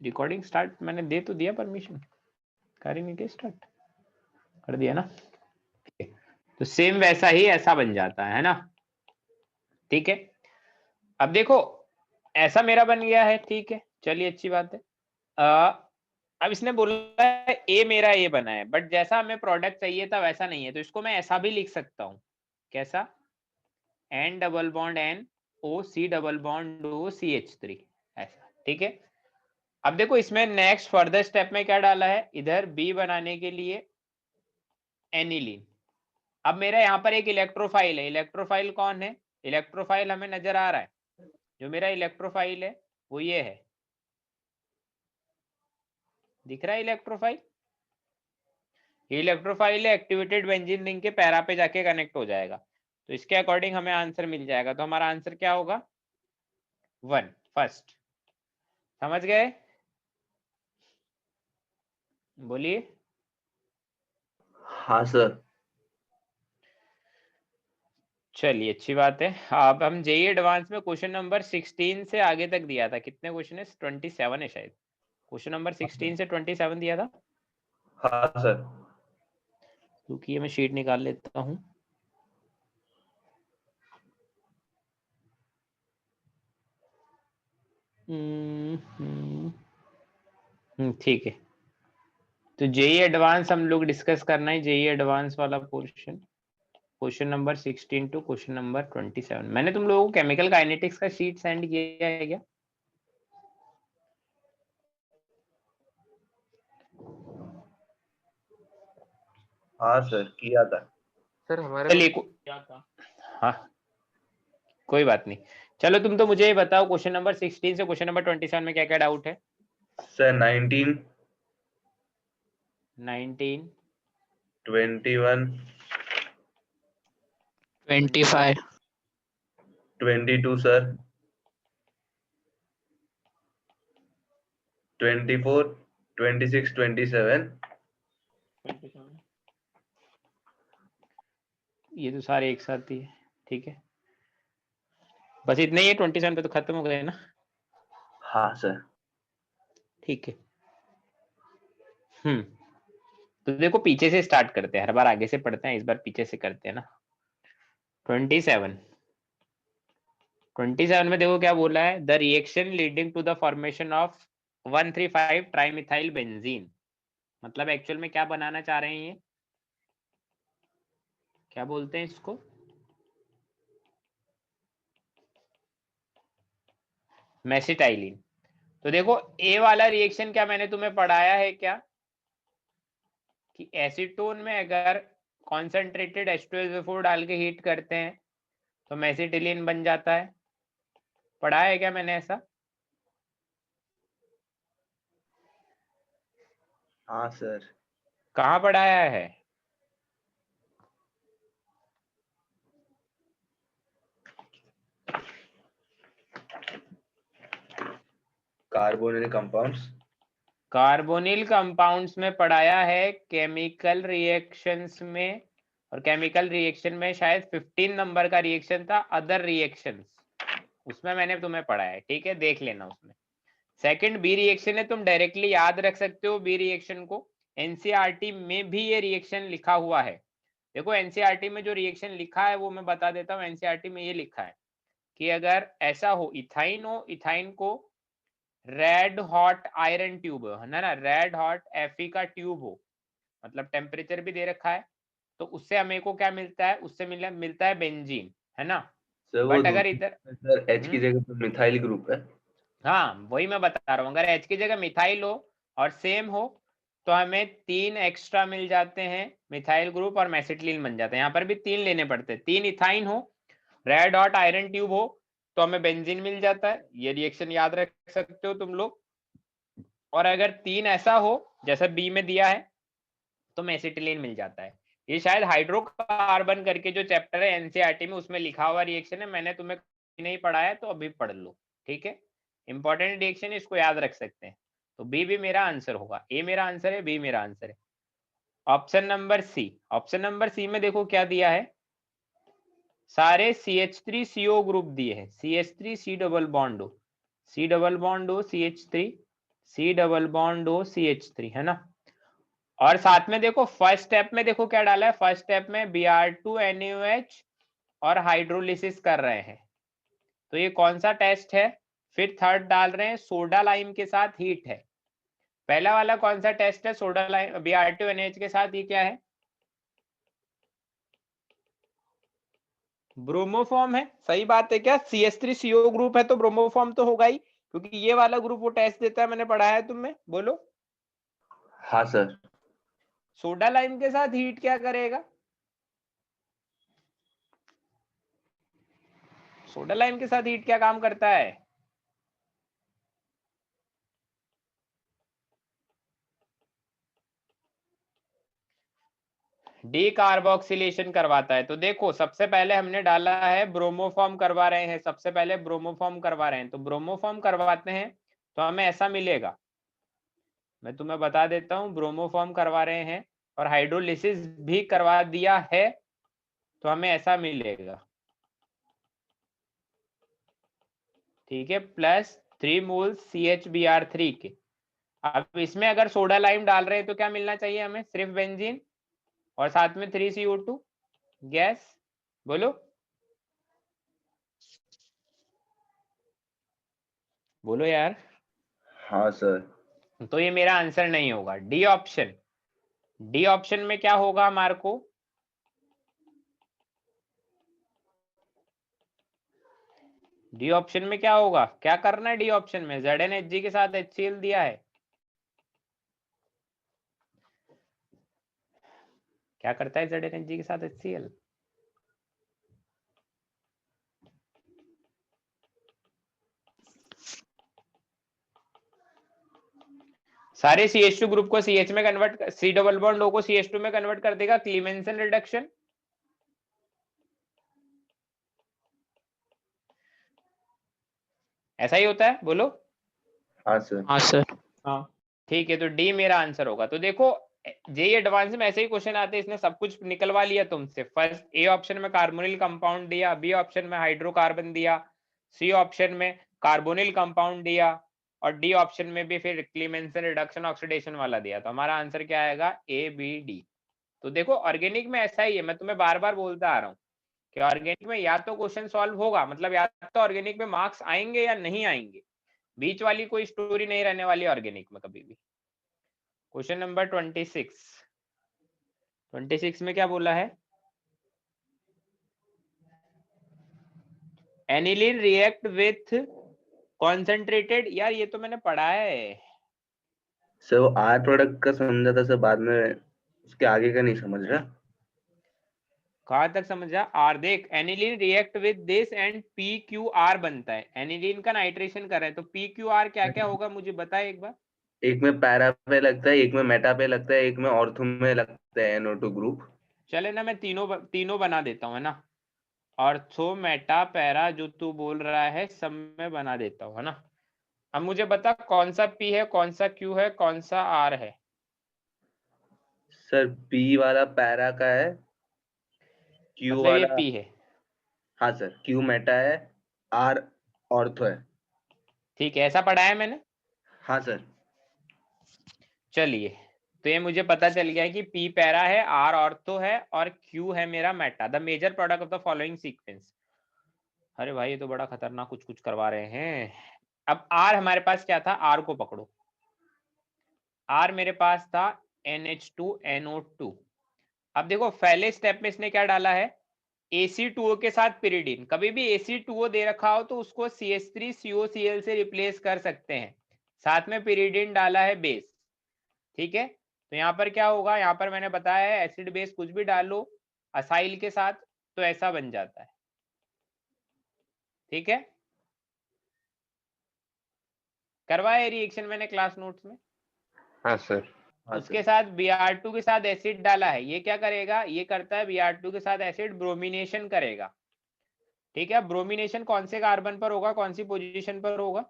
Recording start मैंने दे तो दिया परमिशन, कर ही नहीं के स्टार्ट कर दिया ना। तो सेम वैसा ही ऐसा बन जाता है ना, ठीक है। अब देखो ऐसा मेरा बन गया है, ठीक है, चलिए अच्छी बात है। अब इसने बोला है ए मेरा ये बना है, बट जैसा हमें प्रोडक्ट चाहिए था वैसा नहीं है, तो इसको मैं ऐसा भी लिख सकता हूं, कैसा, N double bond N O C double bond O CH3 ऐसा, ठीक है। अब देखो इसमें नेक्स्ट फर्दर स्टेप में क्या डाला है, इधर B बनाने के लिए एनिलीन। अब मेरा यहाँ पर एक इलेक्ट्रोफाइल है, इलेक्ट्रोफाइल कौन है, इलेक्ट्रोफाइल हमें नजर आ रहा है, जो मेरा इलेक्ट्रोफाइल है वो ये है, दिख रहा है इलेक्ट्रोफाइल, ये इलेक्ट्रोफाइल है, एक्टिवेटेड बेंजीन रिंग के पैरा पे जाके कनेक्ट हो जाएगा, तो इसके अकॉर्डिंग हमें आंसर मिल जाएगा। तो हमारा आंसर क्या होगा, 1 फर्स्ट। समझ गए, बोलिए। हाँ सर। चलिए अच्छी बात है। अब हम जेई एडवांस में क्वेश्चन नंबर 16 से आगे तक दिया था, कितने क्वेश्चन है, 27 है शायद, क्वेश्चन नंबर 16 से 27 दिया था। हाँ सर। क्योंकि ये मैं शीट निकाल लेता हूँ। ठीक है, तो जेई एडवांस हम लोग डिस्कस करना है, जेई एडवांस वाला portion, question number 16 to question number 27। मैंने तुम लोगों को केमिकल काइनेटिक्स का शीट सेंड किया है क्या? हाँ सर किया था। सर हमारे चलिए पास क्या था? हाँ कोई बात नहीं, चलो तुम तो मुझे ये बताओ क्वेश्चन नंबर 16 से क्वेश्चन नंबर 27 में क्या क्या डाउट है। Sir 19, 19, 21, 25, 22 sir, 24, 26, 27। ये तो सारे एक साथ ही है, ठीक है, बस इतने ही है, 27 पे तो खत्म हो गए ना। हाँ सर। ठीक है, तो देखो पीछे से स्टार्ट करते हैं, हर बार आगे से पढ़ते हैं, इस बार पीछे से करते हैं ना। 27 में देखो क्या बोला है, the reaction leading to the formation of 135 trimethyl benzene, मतलब एक्चुअल में क्या बनाना चाह रहे हैं ये, क्या बोलते हैं इसको, मेसिटाइलिन। तो देखो ए वाला रिएक्शन क्या मैंने तुम्हें पढ़ाया है क्या, कि एसीटोन में अगर कॉन्सेंट्रेटेड H2SO4 डाल के हीट करते हैं तो मेसिटिलीन बन जाता है, पढ़ाया है क्या मैंने ऐसा? हाँ सर। कहाँ पढ़ाया है? Carbonyl compounds. कार्बोनिल कंपाउंड्स में पढ़ाया है, केमिकल रिएक्शंस में, और केमिकल रिएक्शन में शायद 15 नंबर का रिएक्शन था अदर रिएक्शंस, उसमें मैंने तुम्हें पढ़ाया है, ठीक है, देख लेना उसमें। सेकंड बी रिएक्शन है, तुम डायरेक्टली याद रख सकते हो बी रिएक्शन को, एनसीईआरटी में भी ये रिएक्शन लिखा हुआ है। देखो एनसीईआरटी में जो रिएक्शन लिखा है वो मैं बता देता हूँ, एनसीईआरटी में ये लिखा है कि अगर ऐसा हो, इथाइन हो, इथाइन को रेड हॉट आयरन ट्यूब है ना, रेड हॉट Fe का ट्यूब हो, मतलब टेम्परेचर भी दे रखा है, तो उससे हमें को क्या मिलता है, उससे मिलता है बेंजीन, है ना। सर वो बट अगर दूसरी इधर सर H की जगह पर मिथाइल ग्रुप है। हाँ वही मैं बता रहा हूँ, अगर H की जगह मिथाइल हो और सेम हो तो हमें 3 एक्स्ट्रा मिल जाते हैं, मिथाइल ग्रुप और मेसिटिलीन बन जाते हैं, यहाँ पर भी 3 लेने पड़ते हैं, 3 इथाइन हो, रेड हॉट आयरन ट्यूब हो तो हमें बेंजीन मिल जाता है, ये रिएक्शन याद रख सकते हो तुम लोग। और अगर 3 ऐसा हो जैसा बी में दिया है तो मेसिटिलीन मिल जाता है। ये शायद हाइड्रोकार्बन करके जो चैप्टर है एनसीईआरटी में उसमें लिखा हुआ रिएक्शन है, मैंने तुम्हें नहीं पढ़ाया तो अभी पढ़ लो, ठीक है, इंपॉर्टेंट रिएक्शन इसको याद रख सकते हैं। तो बी भी मेरा आंसर होगा, ए मेरा आंसर है, बी मेरा आंसर है। Option number C, option number C में देखो क्या दिया है, सारे CH3CO ग्रुप दिए हैं, CH3 C डबल बॉन्ड हो, C डबल बॉन्ड हो, CH3 C double bond O CH3, है ना। और साथ में देखो फर्स्ट स्टेप में देखो क्या डाला है, फर्स्ट स्टेप में Br2 NaOH और हाइड्रोलिसिस कर रहे हैं, तो ये कौन सा टेस्ट है। फिर थर्ड डाल रहे हैं सोडा लाइम के साथ हीट है। पहला वाला कौन सा टेस्ट है, सोडा लाइम Br2 NaOH के साथ, ये क्या है, ब्रोमोफॉर्म है। सही बात है क्या, CH3CO ग्रुप है तो ब्रोमोफॉर्म तो होगा ही, क्योंकि ये वाला ग्रुप वो टेस्ट देता है, मैंने पढ़ाया है तुम्हें, बोलो। हाँ सर। सोडा लाइम के साथ हीट क्या करेगा, सोडा लाइम के साथ हीट क्या काम करता है, डी कार्बोक्सिलेशन करवाता है। तो देखो सबसे पहले हमने डाला है ब्रोमोफॉर्म करवा रहे हैं, सबसे पहले ब्रोमोफॉर्म करवा रहे हैं, तो ब्रोमोफॉर्म करवाते हैं तो हमें ऐसा मिलेगा, मैं तुम्हें बता देता हूं, ब्रोमोफॉर्म करवा रहे हैं और हाइड्रोलिसिस भी करवा दिया है तो हमें ऐसा मिलेगा, ठीक है, प्लस 3 मोल CHBr3 के। अब इसमें अगर सोडा लाइम डाल रहे हैं तो क्या मिलना चाहिए हमें, सिर्फ बेंजीन और साथ में 3CO2 गैस, बोलो बोलो यार। हाँ सर। तो ये मेरा आंसर नहीं होगा, डी ऑप्शन। डी ऑप्शन में क्या होगा मार्को, डी ऑप्शन में क्या होगा, क्या करना है डी ऑप्शन में, ZnHg के साथ HCl दिया है, क्या करता है ZnHg के साथ HCl, सारे CH2 ग्रुप को CH में convert, C double bond O को CH2 में कन्वर्ट कर देगा, क्लीमेंसन रिडक्शन। ऐसा ही होता है, बोलो। हाँ सर। हाँ सर। हाँ ठीक है, तो डी मेरा आंसर होगा। तो देखो जेईई एडवांस में ऐसे ही क्वेश्चन आते हैं, इसने सब कुछ निकलवा लिया तुमसे। फर्स्ट ए ऑप्शन में कार्बोनिल कंपाउंड दिया, बी ऑप्शन में हाइड्रोकार्बन दिया, सी ऑप्शन में कार्बोनिल कंपाउंड दिया और डी ऑप्शन में भी फिर क्लीमेंसन रिडक्शन ऑक्सीडेशन वाला दिया। तो हमारा आंसर क्या आएगा, ABD। तो देखो ऑर्गेनिक में ऐसा ही है, मैं तुम्हें बार बार बोलता आ रहा हूँ कि ऑर्गेनिक में या तो क्वेश्चन सॉल्व होगा, मतलब या तो ऑर्गेनिक में मार्क्स आएंगे या नहीं आएंगे, बीच वाली कोई स्टोरी नहीं रहने वाली ऑर्गेनिक में कभी भी। क्वेश्चन नंबर 26 में क्या बोला है, एनिलीन रिएक्ट विथ कॉन्सेंट्रेटेड, यार ये तो मैंने पढ़ा है सर वो आर प्रोडक्ट का समझा था सर, बाद में उसके आगे का नहीं समझ रहा। कहां तक समझा, आर देख, aniline react with this and PQR बनता है, एनिलीन का नाइट्रेशन कर रहे हैं तो PQR क्या क्या होगा मुझे बताए एक बार। एक में पैरा पे लगता है, एक में मेटा पे लगता है, एक में ऑर्थो में लगता है NO2 ग्रुप। चले ना, मैं तीनों बना देता हूँ, है ना, ऑर्थो मेटा पैरा जो तू बोल रहा है सब में बना देता हूँ, है ना। अब मुझे बता कौन सा P है, कौन सा Q है, कौन सा R है। सर P वाला पैरा का है, Q मतलब ये वाला, P है, हाँ सर, Q मेटा है, R ऑर्थो है। ठीक है, ऐसा पढ़ा है मैंने। हाँ सर। चलिए, तो ये मुझे पता चल गया है कि P पैरा है, R ऑर्थो है और Q है मेरा meta. The major product of the following sequence. अरे भाई ये तो बड़ा खतरनाक कुछ कुछ करवा रहे हैं। अब R हमारे पास क्या था, R को पकड़ो। R मेरे पास था NH2NO2। अब देखो पहले स्टेप में इसने क्या डाला है, Ac2O के साथ पिरिडीन। कभी भी Ac2O दे रखा हो तो उसको CH3COCl से रिप्लेस कर सकते हैं, साथ में पिरिडीन डाला है बेस, ठीक है। तो यहाँ पर क्या होगा, यहाँ पर मैंने बताया है एसिड बेस कुछ भी डालो असाइल के साथ तो ऐसा बन जाता है, ठीक है। करवाया रिएक्शन मैंने क्लास नोट्स में। हाँ सर। हाँ उसके सर। साथ Br2 के साथ एसिड डाला है, ये क्या करेगा, ये करता है Br2 के साथ एसिड ब्रोमिनेशन करेगा, ठीक है। ब्रोमिनेशन कौन से कार्बन पर होगा, कौन सी पोजीशन पर होगा,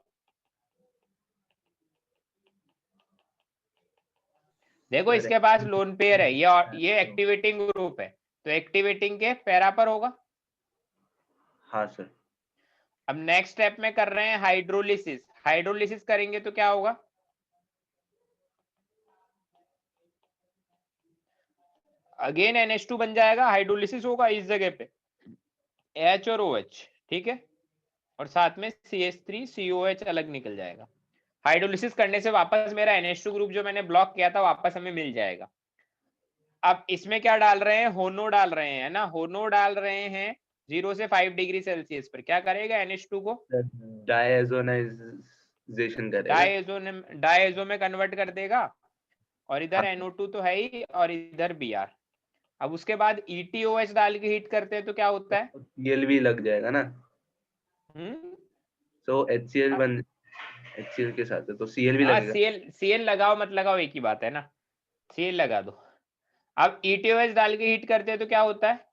देखो सर इसके पास लोन पेयर है, ये एक्टिवेटिंग ग्रुप है तो एक्टिवेटिंग के पैरा पर होगा। हाँ सर। अब नेक्स्ट स्टेप में कर रहे हैं हाइड्रोलिसिस, हाइड्रोलिसिस करेंगे तो क्या होगा, अगेन NH2 बन जाएगा, हाइड्रोलिसिस होगा इस जगह पे H और OH, ठीक है, और साथ में CH3 COH अलग निकल जाएगा। हाइड्रोलिसिस करने से वापस मेरा NH2 ग्रुप जो मैंने ब्लॉक किया था वापस हमें मिल जाएगा। अब इसमें क्या डाल रहे हैं, होनो डाल रहे हैं ना, होनो डाल रहे हैं 0 से 5 डिग्री सेल्सियस पर। क्या करेगा NH2 को डायजोनाइजेशन करेगा, डायजो में कन्वर्ट कर देगा, और इधर NO2 तो है ही और इधर Br। अब उसके बाद ETOH डाल के हीट करते हैं तो क्या होता है, Cl भी लग जाएगा ना, तो HCl बन HCl के साथ है तो Cl भी हाँ, लगेगा। Cl लगाओ मत लगाओ एक ही बात है ना, Cl लगा दो। अब ETOH डाल के हीट करते हैं तो क्या होता है,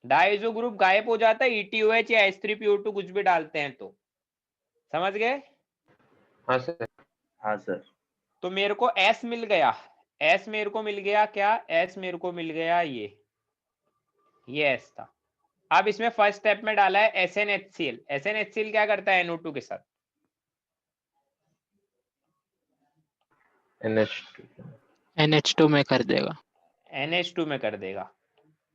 डायजो ग्रुप गायब हो जाता है, ETOH या H3PO2 कुछ भी डालते हैं तो। समझ गए? हाँ सर। हाँ सर। तो मेरे को S मिल गया, S मेरे को मिल गया क्या, S मेरे को मिल गया ये S था। अब इसमें फर्स्ट स्टेप में डाला है SnHCl। SnHCl क्या करता है NO2 के साथ, NH2 में कर देगा। NH2 में कर देगा।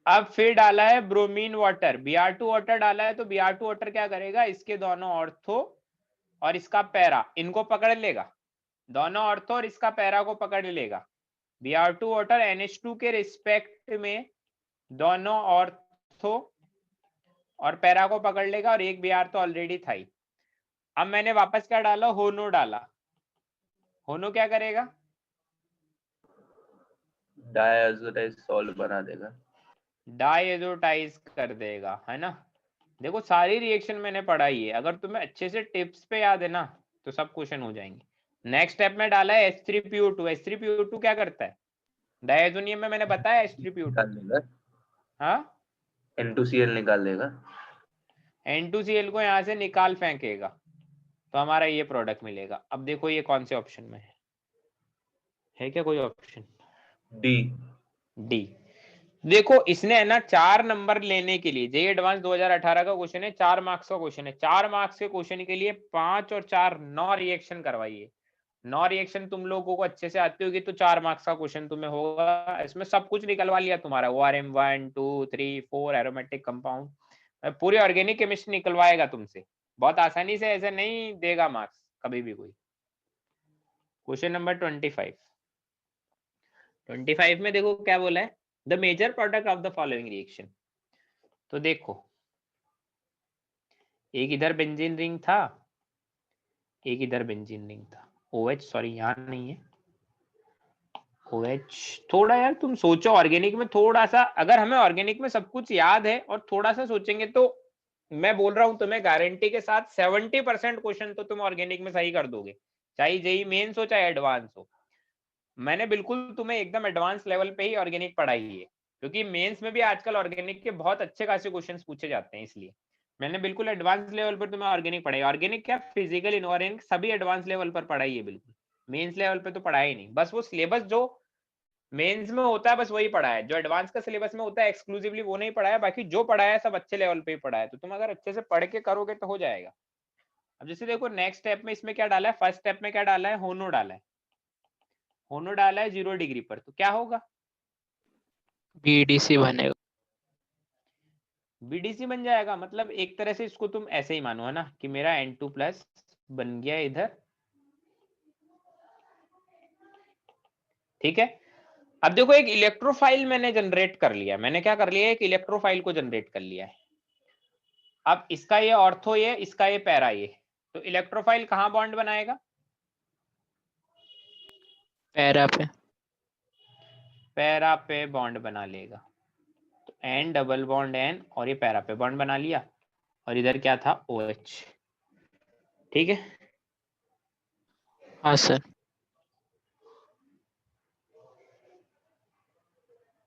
अब फिर डाला है ब्रोमीन वाटर, Br2 वाटर डाला है, तो Br2 वाटर क्या करेगा, इसके दोनों ऑर्थो और इसका पैरा इनको पकड़ लेगा, दोनों ऑर्थो और इसका पैरा को पकड़ लेगा। Br2 वाटर NH2 के रिस्पेक्ट में दोनों ऑर्थो और पैरा को पकड़ लेगा, और एक Br तो ऑलरेडी था ही। अब मैंने वापस क्या डाला, होनो डाला, होनो क्या करेगा, डायजोनाइज सॉल्ट बना देगा, डायजोटाइज कर देगा, है ना। देखो सारी रिएक्शन मैंने पढ़ाई है, अगर तुम्हें अच्छे से टिप्स पे याद है ना तो सब क्वेश्चन हो जाएंगे। नेक्स्ट स्टेप में डाला है H3PO2। H3PO2 क्या करता है, डायजोनियम में मैंने बताया H3PO2। निकाल देगा, हाँ, N2Cl निकाल देगा, N2Cl को यहाँ से निकाल फेंकेगा तो हमारा ये प्रोडक्ट मिलेगा। अब देखो ये कौन से ऑप्शन में है क्या कोई ऑप्शन, डी। देखो इसने है ना 4 नंबर लेने के लिए, जेईई एडवांस 2018 का क्वेश्चन है, 4 मार्क्स का क्वेश्चन है, 4 मार्क्स के क्वेश्चन के लिए 5 और 4 9 रिएक्शन करवाइए। 9 रिएक्शन तुम लोगों को अच्छे से आती होगी तो 4 मार्क्स का क्वेश्चन तुम्हें होगा, इसमें सब कुछ निकलवा लिया तुम्हारा, ORM 1 2 3 4 एरोमेटिक कंपाउंड, पूरी ऑर्गेनिक केमिस्ट्री निकलवाएगा तुमसे, बहुत आसानी से, ऐसे नहीं देगा मार्क्स कभी भी कोई। क्वेश्चन नंबर 25 में देखो क्या बोला है, the major product of the following reaction. तो देखो एक इधर बेंजीन रिंग था, एक इधर बेंजीन रिंग था, OH सॉरी यहाँ नहीं है, OH। थोड़ा यार तुम सोचो ऑर्गेनिक में थोड़ा सा, अगर हमें ऑर्गेनिक में सब कुछ याद है और थोड़ा सा सोचेंगे तो मैं बोल रहा हूँ तुम्हें गारंटी के साथ 70% क्वेश्चन तो तुम ऑर्गेनिक में सही कर दोगे, चाहे जेईई मेंस हो चाहे एडवांस हो। मैंने बिल्कुल तुम्हें एकदम एडवांस लेवल पे ही ऑर्गेनिक पढ़ाई है, क्योंकि मेंस में भी आजकल ऑर्गेनिक के बहुत अच्छे खासे क्वेश्चंस पूछे जाते हैं, इसलिए मैंने बिल्कुल एडवांस लेवल पर तुम्हें ऑर्गेनिक पढ़ाई। ऑर्गेनिक क्या, फिजिकल इनऑर्गेनिक सभी एडवांस लेवल पर पढ़ाई है, बिल्कुल मेंस लेवल पे तो पढ़ाई नहीं, बस वो सिलेबस जो मेंस में होता है बस वही पढ़ा है, जो एडवांस का सिलेबस में होता है एक्सक्लूसिवली वो नहीं पढ़ाया, बाकी जो पढ़ाया है सब अच्छे लेवल पे ही पढ़ा है, तो तुम अगर अच्छे से पढ़ के करोगे तो हो जाएगा। अब जैसे देखो नेक्स्ट स्टेप में इसमें क्या डाला है, फर्स्ट स्टेप में क्या डाला है, होनो डाला है, होनो डाला है 0 डिग्री पर, तो क्या होगा, BDC बनेगा। BDC बन जाएगा। मतलब एक तरह से इसको तुम ऐसे ही मानो है ना कि मेरा N2 प्लस बन गया इधर, ठीक है। अब देखो एक इलेक्ट्रोफाइल मैंने जनरेट कर लिया, मैंने क्या कर लिया, एक इलेक्ट्रोफाइल को जनरेट कर लिया है। अब इसका ये ऑर्थो ये, इसका ये पैरा ये, तो इलेक्ट्रोफाइल कहाँ बॉन्ड बनाएगा, पैरा पे। पैरा पे बॉन्ड बना लेगा, तो N डबल बॉन्ड N और ये पैरा पे बॉन्ड बना लिया, और इधर क्या था OH, ठीक है। हाँ सर।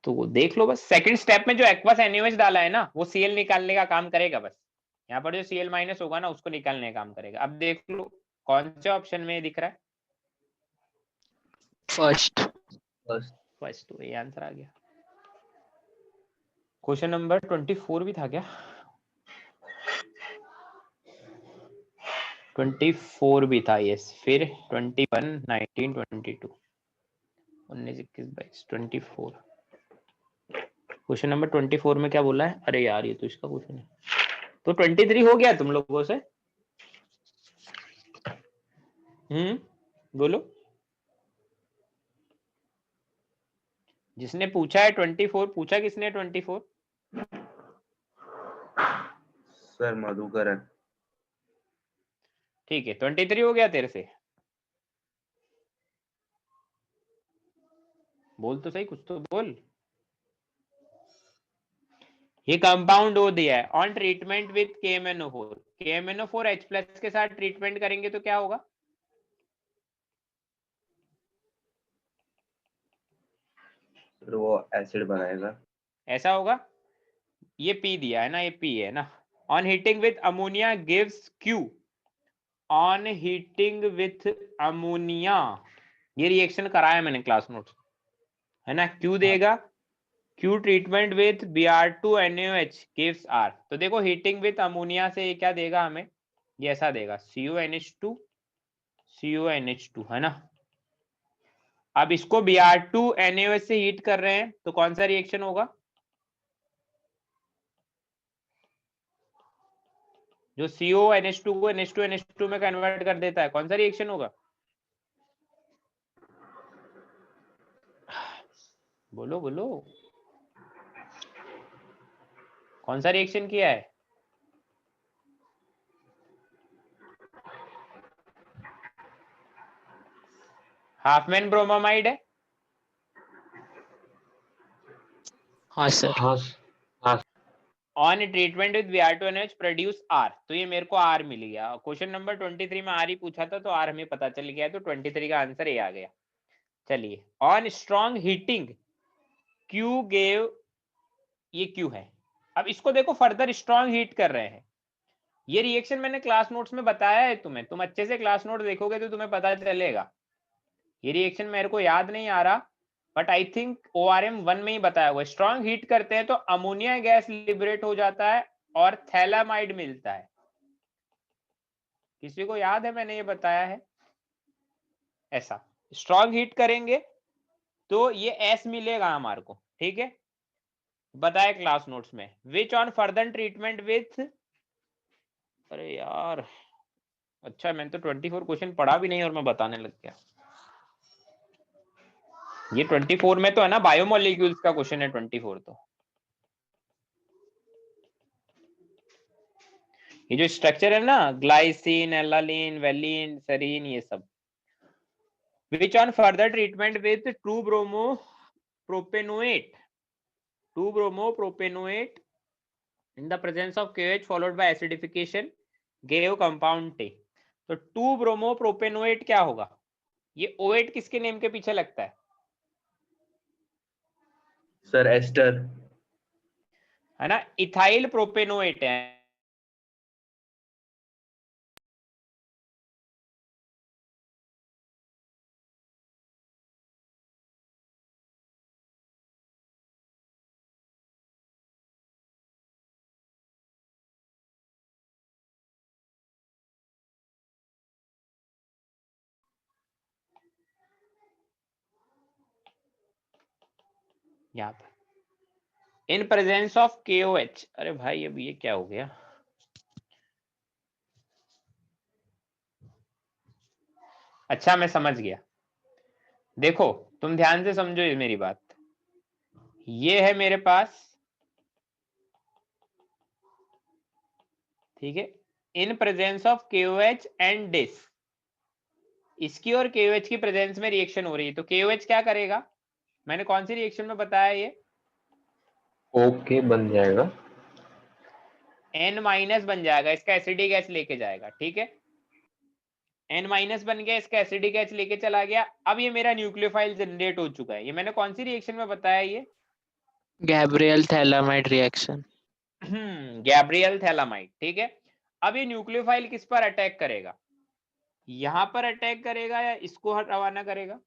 तो देख लो बस सेकंड स्टेप में जो एक्वस NaOH डाला है ना वो Cl निकालने का काम करेगा, बस यहाँ पर जो Cl माइनस होगा ना उसको निकालने का काम करेगा। अब देख लो कौन से ऑप्शन में दिख रहा है, फर्स्ट। फर्स्ट, तो ये आंसर आ गया। क्वेश्चन नंबर 24 भी था क्या, 24 भी था, यस। फिर 21 19 22 19, 21, 22, 24। क्वेश्चन नंबर 24 में क्या बोला है? अरे यार ये तो इसका क्वेश्चन है। तो 23 हो गया तुम लोगों से? बोलो। जिसने पूछा है 24, पूछा किसने 24? सर मधुकरण। ठीक है, 23 हो गया तेरे से? बोल तो सही, कुछ तो बोल। ये कंपाउंड हो दिया है on treatment with KMnO4। KMnO4 H+ के साथ ट्रीटमेंट करेंगे तो क्या होगा? सर वो एसिड बनाएगा। ऐसा होगा। ये P दिया है ना, ये P है ना। On heating with ammonia gives Q। On heating with ammonia, ये रिएक्शन कराया मैंने क्लास नोट्स, है ना। Q देगा, Q treatment with Br2NaOH gives R। तो देखो हीटिंग विथ अमोनिया से ये क्या देगा हमें? ये ऐसा देगा CuNH2 CuNH2, है ना। अब इसको Br2NaOH से हीट कर रहे हैं तो कौन सा रिएक्शन होगा? जो CuNH2 को NH2NH2 में कन्वर्ट कर देता है, कौन सा रिएक्शन होगा? बोलो बोलो, कौन सा रिएक्शन किया है? हाफमैन ब्रोमामाइड है। हाँ सर। हाँ on treatment with Br2NaOH produce R। तो ये मेरे को R मिल गया। क्वेश्चन नंबर 23 में R ही पूछा था तो R हमें पता चल गया, तो 23 का आंसर ये आ गया। चलिए, on strong heating Q gave, ये Q है। अब इसको देखो, फर्दर स्ट्रॉन्ग हीट कर रहे हैं। ये रिएक्शन मैंने क्लास नोट्स में बताया है तुम्हें, तुम अच्छे से क्लास नोट देखोगे तो तुम्हें पता चलेगा। ये रिएक्शन मेरे को याद नहीं आ रहा, बट आई थिंक ORM 1 में ही बताया हुआ। स्ट्रॉन्ग हीट करते हैं तो अमोनिया गैस लिबरेट हो जाता है और थैलामाइड मिलता है। किसी को याद है मैंने ये बताया है? ऐसा स्ट्रॉन्ग हीट करेंगे तो ये S मिलेगा हमारे को, ठीक है। बताया क्लास नोट्स में। विच ऑन फर्दर ट्रीटमेंट विथ, अरे यार अच्छा, मैंने तो 24 क्वेश्चन पढ़ा भी नहीं और मैं बताने लग गया। ये 24 में तो है ना, बायोमोलिक्यूल्स का क्वेश्चन है 24 तो। ये जो स्ट्रक्चर है ना, ग्लाइसिन, एलानिन, वेलिन, सेरीन, ये सब। Which on further treatment with 2-bromo-propanoate, 2-bromo-propanoate in the presence of KOH followed by acidification gave compound T। तो 2-bromo-propanoate क्या होगा? ये OH किसके नेम के पीछे लगता है? Sir ester. है ना, इथाइल प्रोपेनोएट है। यहाँ पर इन प्रेजेंस ऑफ KOH। अरे भाई अब ये क्या हो गया? अच्छा मैं समझ गया। देखो तुम ध्यान से समझो ये मेरी बात। ये है मेरे पास, ठीक है, in presence of KOH and डिस। इसकी और KOH की प्रेजेंस में रिएक्शन हो रही है तो KOH क्या करेगा? मैंने कौन सी रिएक्शन में बताया ये? ओके बन जाएगा। N- बन जाएगा, इसका एसिडिक गैस लेके जाएगा, ठीक है। N- बन गया, इसका एसिडिक गैस लेके चला गया। अब ये मेरा न्यूक्लियोफाइल जनरेट हो चुका है। ये मैंने कौन सी रिएक्शन में बताया ये? Gabriel phthalimide reaction. Gabriel phthalimide, ठीक है। अब ये न्यूक्लियोफाइल किस पर अटैक करेगा? यहां पर अटैक करेगा या इसको रवाना करेगा?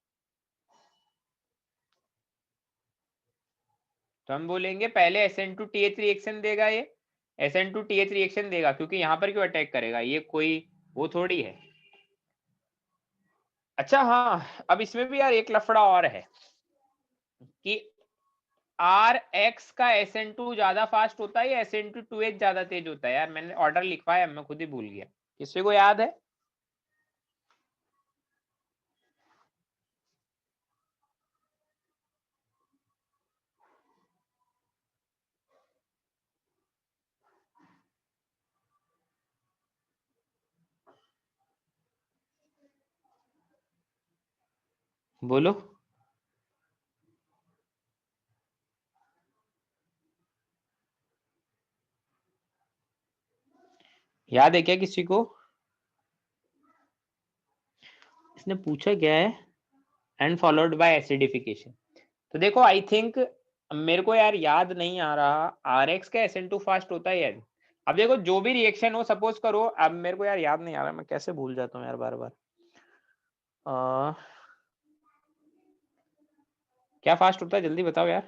तो हम बोलेंगे पहले SN2TH रिएक्शन देगा, ये SN2TH रिएक्शन देगा, क्योंकि यहां पर क्यों अटैक करेगा? ये कोई वो थोड़ी है। अच्छा हाँ, अब इसमें भी यार एक लफड़ा और है कि आर एक्स का SN2 ज्यादा फास्ट होता है या SN2 ज्यादा तेज होता है। यार मैंने ऑर्डर लिखवाया, मैं खुद ही भूल गया, किसी को याद है? बोलो। याद है क्या किसी को? इसने पूछा क्या है? And followed by acidification. तो देखो आई थिंक, मेरे को यार याद नहीं आ रहा आर एक्स का SN2 फास्ट होता है यार। अब देखो जो भी रिएक्शन हो, सपोज करो, अब मेरे को यार याद नहीं आ रहा, मैं कैसे भूल जाता हूँ यार बार बार। क्या फास्ट होता है, जल्दी बताओ यार।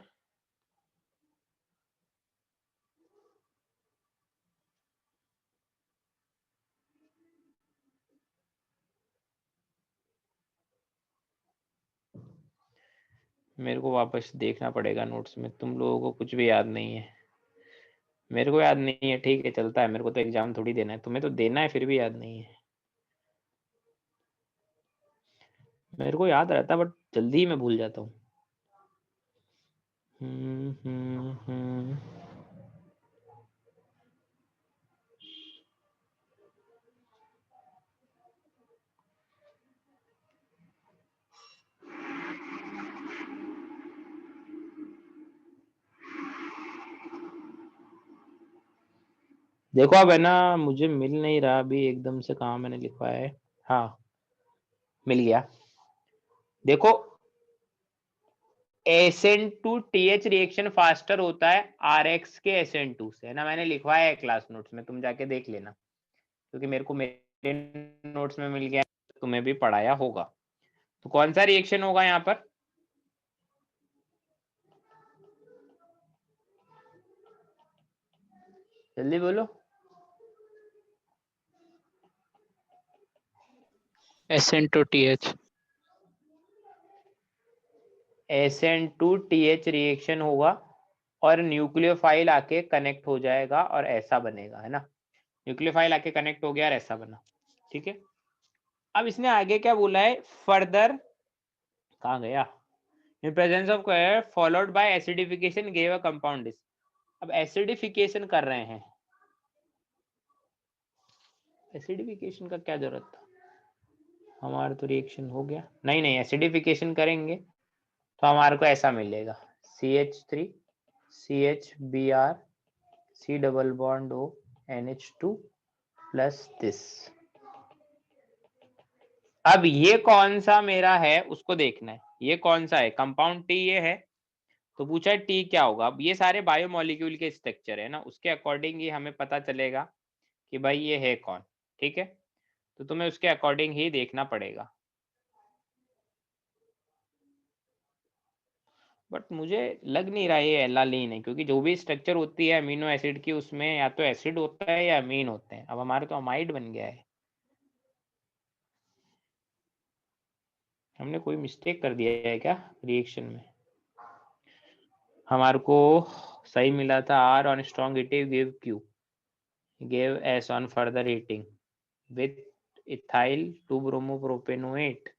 मेरे को वापस देखना पड़ेगा नोट्स में, तुम लोगों को कुछ भी याद नहीं है। मेरे को याद नहीं है, ठीक है चलता है, मेरे को तो एग्जाम थोड़ी देना है, तुम्हें तो देना है, फिर भी याद नहीं है। मेरे को याद रहता है बट जल्दी ही मैं भूल जाता हूँ। देखो अब है ना, मुझे मिल नहीं रहा अभी एकदम से कहाँ मैंने लिखवाया है। हाँ मिल गया। देखो SN2TH रिएक्शन फास्टर होता है RX के SN2 से, है ना, मैंने लिखवाया है क्लास नोट्स में, तुम जाके देख लेना, क्योंकि मेरे को मेरे नोट्स में मिल गया, तुम्हें भी पढ़ाया होगा। तो कौन सा रिएक्शन होगा यहाँ पर? जल्दी बोलो। SN2TH। SN2TH रिएक्शन होगा और न्यूक्लियोफाइल आके कनेक्ट हो जाएगा और ऐसा बनेगा, है ना, न्यूक्लियोफाइल आके कनेक्ट हो गया और ऐसा बना, ठीक है। अब इसने आगे क्या बोला है, फर्दर, कहाँ गया, इन presence of followed by acidification gave a compound this. अब एसिडिफिकेशन कर रहे हैं, एसिडिफिकेशन का क्या जरूरत था, हमारा तो रिएक्शन हो गया। नहीं नहीं, एसिडिफिकेशन करेंगे तो हमारे को ऐसा मिलेगा, CH3 CHBr C double bond O NH2 plus this. अब ये कौन सा मेरा है उसको देखना है, ये कौन सा है, कंपाउंड टी ये है, तो पूछा है टी क्या होगा। अब ये सारे बायोमोलिक्यूल के स्ट्रक्चर है ना, उसके अकॉर्डिंग ही हमें पता चलेगा कि भाई ये है कौन, ठीक है, तो तुम्हें उसके अकॉर्डिंग ही देखना पड़ेगा। बट मुझे लग नहीं रहा ये एलालीन है, क्योंकि जो भी स्ट्रक्चर होती है अमीनो एसिड की, उसमें या तो एसिड होता है या अमीन होते हैं। अब हमारे तो अमाइड बन गया है, हमने कोई मिस्टेक कर दिया है क्या रिएक्शन में? हमारे को सही मिला था R on strong heating give Q, gave S on further heating with ethyl 2-bromopropanoate।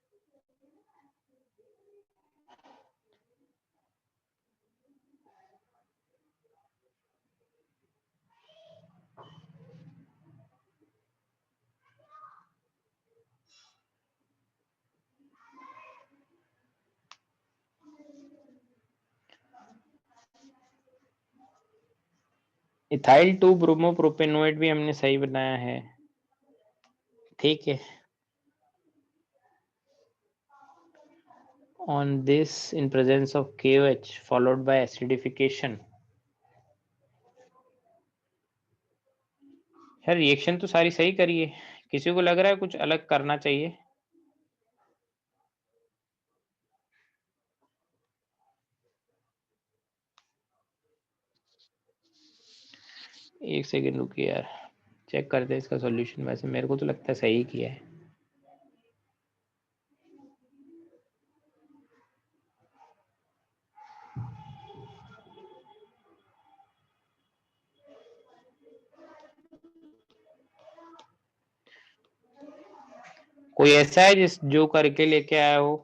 Ethyl two bromopropanoate भी हमने सही बनाया है, ठीक है। On this in presence of KOH followed by acidification। यार रिएक्शन तो सारी सही करी है, किसी को लग रहा है कुछ अलग करना चाहिए? एक सेकेंड रुकिए यार, चेक करते हैं इसका सॉल्यूशन। वैसे मेरे को तो लगता है सही किया है। कोई ऐसा है जिस जो करके लेके आया हो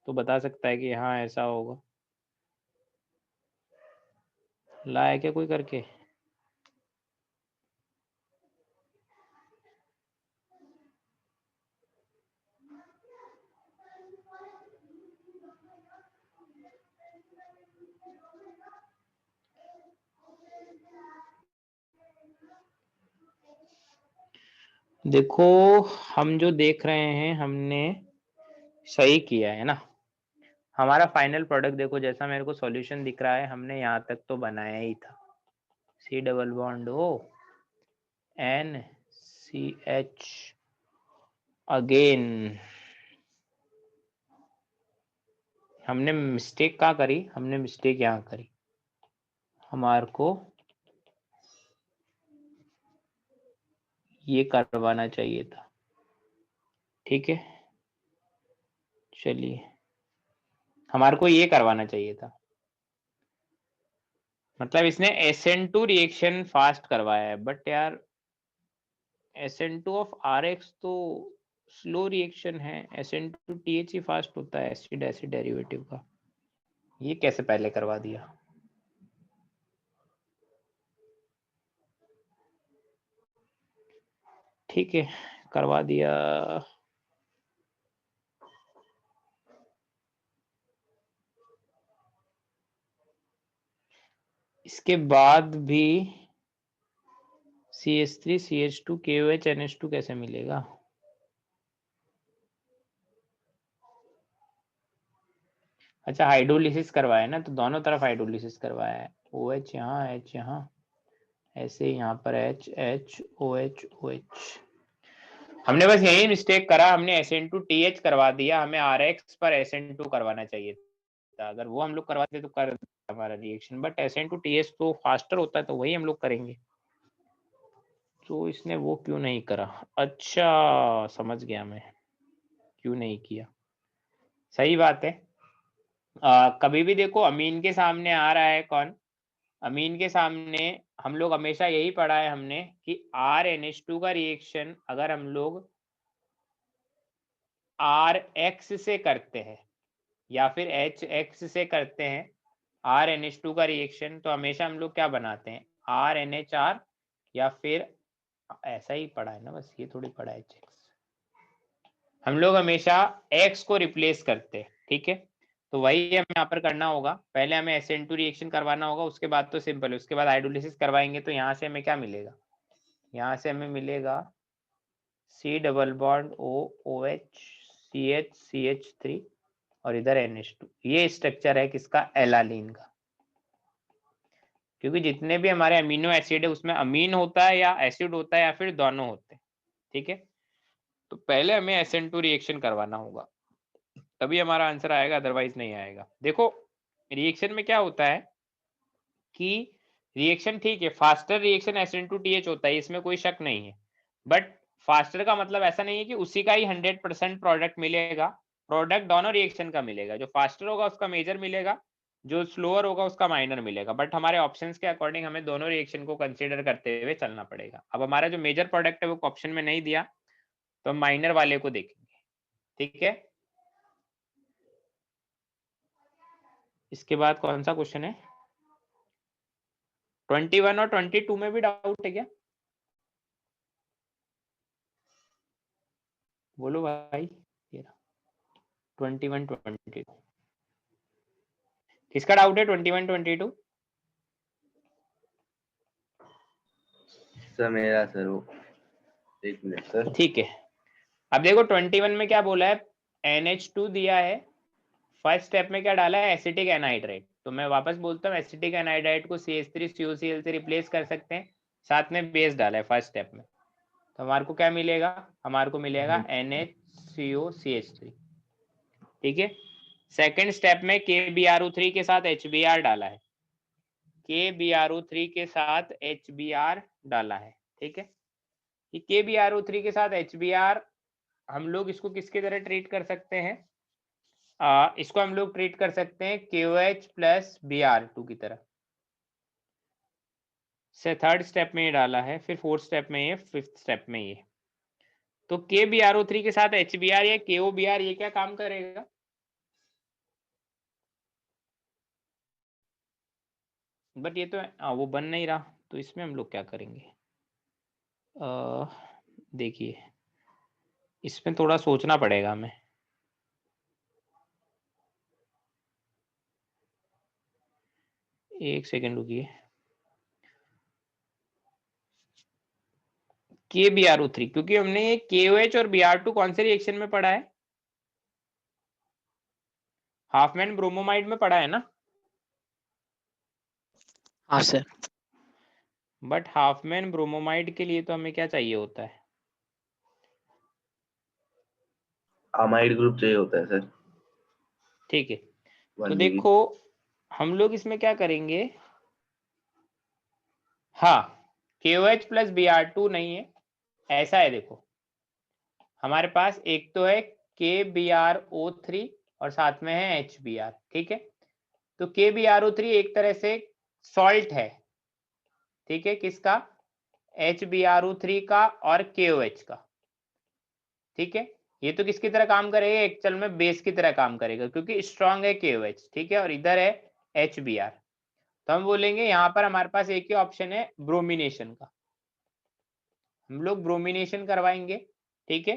तो बता सकता है कि हाँ ऐसा होगा? लाया क्या कोई करके? देखो हम जो देख रहे हैं हमने सही किया है ना। हमारा फाइनल प्रोडक्ट देखो जैसा मेरे को सॉल्यूशन दिख रहा है हमने यहाँ तक तो बनाया ही था। C double bond O NCH again. हमने मिस्टेक कहाँ करी? हमने मिस्टेक यहाँ करी। हमारे को ये करवाना चाहिए था। ठीक है चलिए, हमारे को ये करवाना चाहिए था। मतलब इसने SN2 रिएक्शन फास्ट करवाया है, बट यार SN2 ऑफ RX तो स्लो रिएक्शन है। SN2 TH ही फास्ट होता है एसिड एसिड डेरिवेटिव का। ये कैसे पहले करवा दिया? ठीक है करवा दिया। इसके बाद भी CH3 CH2 KOH NH2 कैसे मिलेगा? अच्छा हाइड्रोलिसिस करवाया ना, तो दोनों तरफ हाइड्रोलिसिस करवाया है। OH यहाँ H यहाँ, ऐसे यहाँ पर H H OH OH। हमने बस यही मिस्टेक करा, हमने SN2 TH करवा दिया, हमें RX पर SN2 करवाना चाहिए था। अगर वो हम लोग करवाते तो कर हमारा रिएक्शन, बट SN2 TH तो फास्टर होता है तो वही हम लोग करेंगे। तो इसने वो क्यों नहीं करा? अच्छा समझ गया मैं क्यों नहीं किया। सही बात है। कभी भी देखो अमीन के सामने आ रहा है कौन? अमीन के सामने हम लोग हमेशा यही पढ़ा है हमने कि RNH2 का रिएक्शन अगर हम लोग RX से करते हैं या फिर HX से करते हैं RNH2 का रिएक्शन, तो हमेशा हम लोग क्या बनाते हैं? RNHR, या फिर ऐसा ही पढ़ा है ना, बस ये थोड़ी पढ़ा है HX। हम लोग हमेशा X को रिप्लेस करते हैं। ठीक है, तो वही हमें यहाँ पर करना होगा। पहले हमें SN2 रिएक्शन करवाना होगा, उसके बाद तो सिंपल है। उसके बाद हाइड्रोलिसिस करवाएंगे तो यहाँ से हमें क्या मिलेगा? यहाँ से हमें मिलेगा C double bond O OH CH CH3 और इधर NH2। ये स्ट्रक्चर है किसका? एलालीन का। क्योंकि जितने भी हमारे अमीनो एसिड है उसमें अमीन होता है या एसिड होता है या फिर दोनों होते हैं। ठीक है, तो पहले हमें SN2 रिएक्शन करवाना होगा तभी हमारा आंसर आएगा, अदरवाइज नहीं आएगा। देखो रिएक्शन में क्या होता है कि रिएक्शन ठीक है, फास्टर रिएक्शन SN2TH होता है, इसमें कोई शक नहीं है। बट फास्टर का मतलब ऐसा नहीं है कि उसी का ही 100% प्रोडक्ट मिलेगा। प्रोडक्ट दोनों रिएक्शन का मिलेगा। जो फास्टर होगा उसका मेजर मिलेगा, जो स्लोअर होगा उसका माइनर मिलेगा। बट हमारे ऑप्शंस के अकॉर्डिंग हमें दोनों रिएक्शन को कंसीडर करते हुए चलना पड़ेगा। अब हमारा जो मेजर प्रोडक्ट है वो ऑप्शन में नहीं दिया, तो हम माइनर वाले को देखेंगे। ठीक है, इसके बाद कौन सा क्वेश्चन है? 21 और 22 में भी डाउट है क्या? बोलो भाई। 21 22 किसका डाउट है? 21 22 सर मेरा सर वो, एक मिनट सर। ठीक है, अब देखो 21 में क्या बोला है? NH2 दिया है, फर्स्ट स्टेप में क्या डाला है? Acetic anhydride. तो मैं वापस बोलता हूँ एसिटिक एनहाइड्राइड को CH3COCl से रिप्लेस कर सकते हैं, साथ में बेस डाला है फर्स्ट स्टेप में। तो हमारे को क्या मिलेगा? हमारे को मिलेगा NHCOCH3। ठीक है, सेकेंड स्टेप में KBRO3 के साथ HBr डाला है, KBRO3 के साथ HBr डाला है। ठीक है, कि KBRO3 के साथ HBr हम लोग इसको किसकी तरह ट्रीट कर सकते हैं? इसको हम लोग ट्रीट कर सकते हैं KOH प्लस Br2 की तरह से। थर्ड स्टेप में ये डाला है, फिर फोर्थ स्टेप में ये, फिफ्थ स्टेप में ये। तो KBrO3 के साथ HBr या KOBr ये क्या काम करेगा? बट ये तो वो बन नहीं रहा, तो इसमें हम लोग क्या करेंगे? देखिए इसमें थोड़ा सोचना पड़ेगा हमें। एक सेकेंड रुकिए। KBrO3 क्योंकि हमने ये KOH और Br2 कौन से रिएक्शन में पढ़ा है? हाफमैन ब्रोमोमाइड में पढ़ा है ना? हाँ सर। बट हाफमैन ब्रोमोमाइड के लिए तो हमें क्या चाहिए होता है? अमाइड ग्रुप चाहिए होता है सर। ठीक है, तो 1 देखो हम लोग इसमें क्या करेंगे। हाँ, KOH प्लस Br2 नहीं है, ऐसा है। देखो हमारे पास एक तो है KBrO3 और साथ में है HBr, ठीक है। तो KBrO3 एक तरह से सॉल्ट है, ठीक है, किसका? HBrO3 का और KOH का, ठीक है। ये तो किसकी तरह काम करेगा? एक्चुअल में बेस की तरह काम करेगा क्योंकि स्ट्रॉन्ग है KOH, ठीक है, और इधर है HBr। तो हम बोलेंगे यहाँ पर हमारे पास एक ही ऑप्शन है ब्रोमिनेशन का, हम लोग ब्रोमिनेशन करवाएंगे, ठीक है।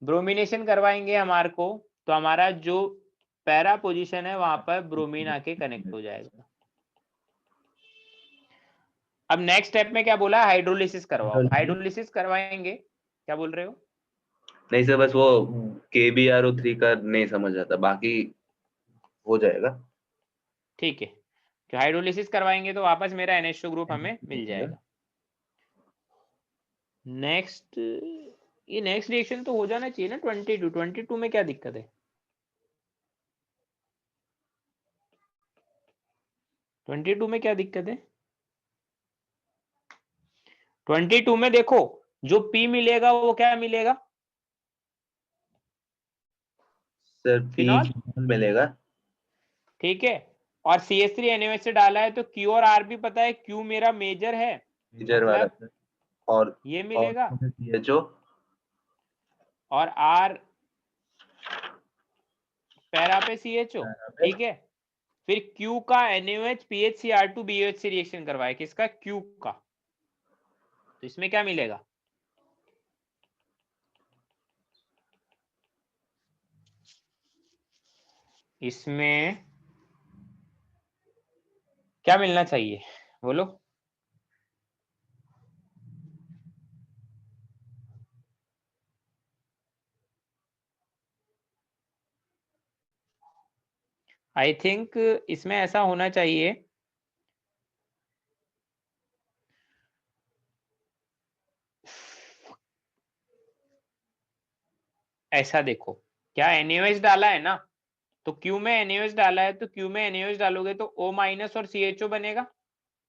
ब्रोमिनेशन करवाएंगे हमारे को, तो हमारा जो पैरा पोजीशन है वहां पर ब्रोमीन आके कनेक्ट हो जाएगा। अब नेक्स्ट स्टेप में क्या बोला? हाइड्रोलिसिस करवाओ। हाइड्रोलिसिस करवाएंगे, क्या बोल रहे हो? नहीं सर, बस वो KBrO3 का नहीं समझ आता, बाकी हो जाएगा। ठीक है, तो हाइड्रोलिसिस करवाएंगे तो वापस मेरा NH2 ग्रुप हमें मिल जाएगा। नेक्स्ट, ये नेक्स्ट रिएक्शन तो हो जाना चाहिए ना 22 में क्या दिक्कत है? 22 में क्या दिक्कत है? 22 में देखो जो P मिलेगा वो क्या मिलेगा? सर P फिनॉल मिलेगा। ठीक है, और CH3NaOH से डाला है तो Q और R भी पता है। Q मेरा मेजर है, मेजर वाला मतलब सर, और ये मिलेगा, CHO और R पैरा पे CHO, ठीक है। फिर Q का NaOH PHCr2 BOH से रिएक्शन करवाए, किसका? Q का। तो इसमें क्या मिलेगा? इसमें क्या मिलना चाहिए बोलो? आई थिंक इसमें ऐसा होना चाहिए, ऐसा देखो, क्या NaOH डाला है ना, तो Q में NaOH डाला है, तो Q में NaOH डालोगे तो O माइनस और CHO बनेगा,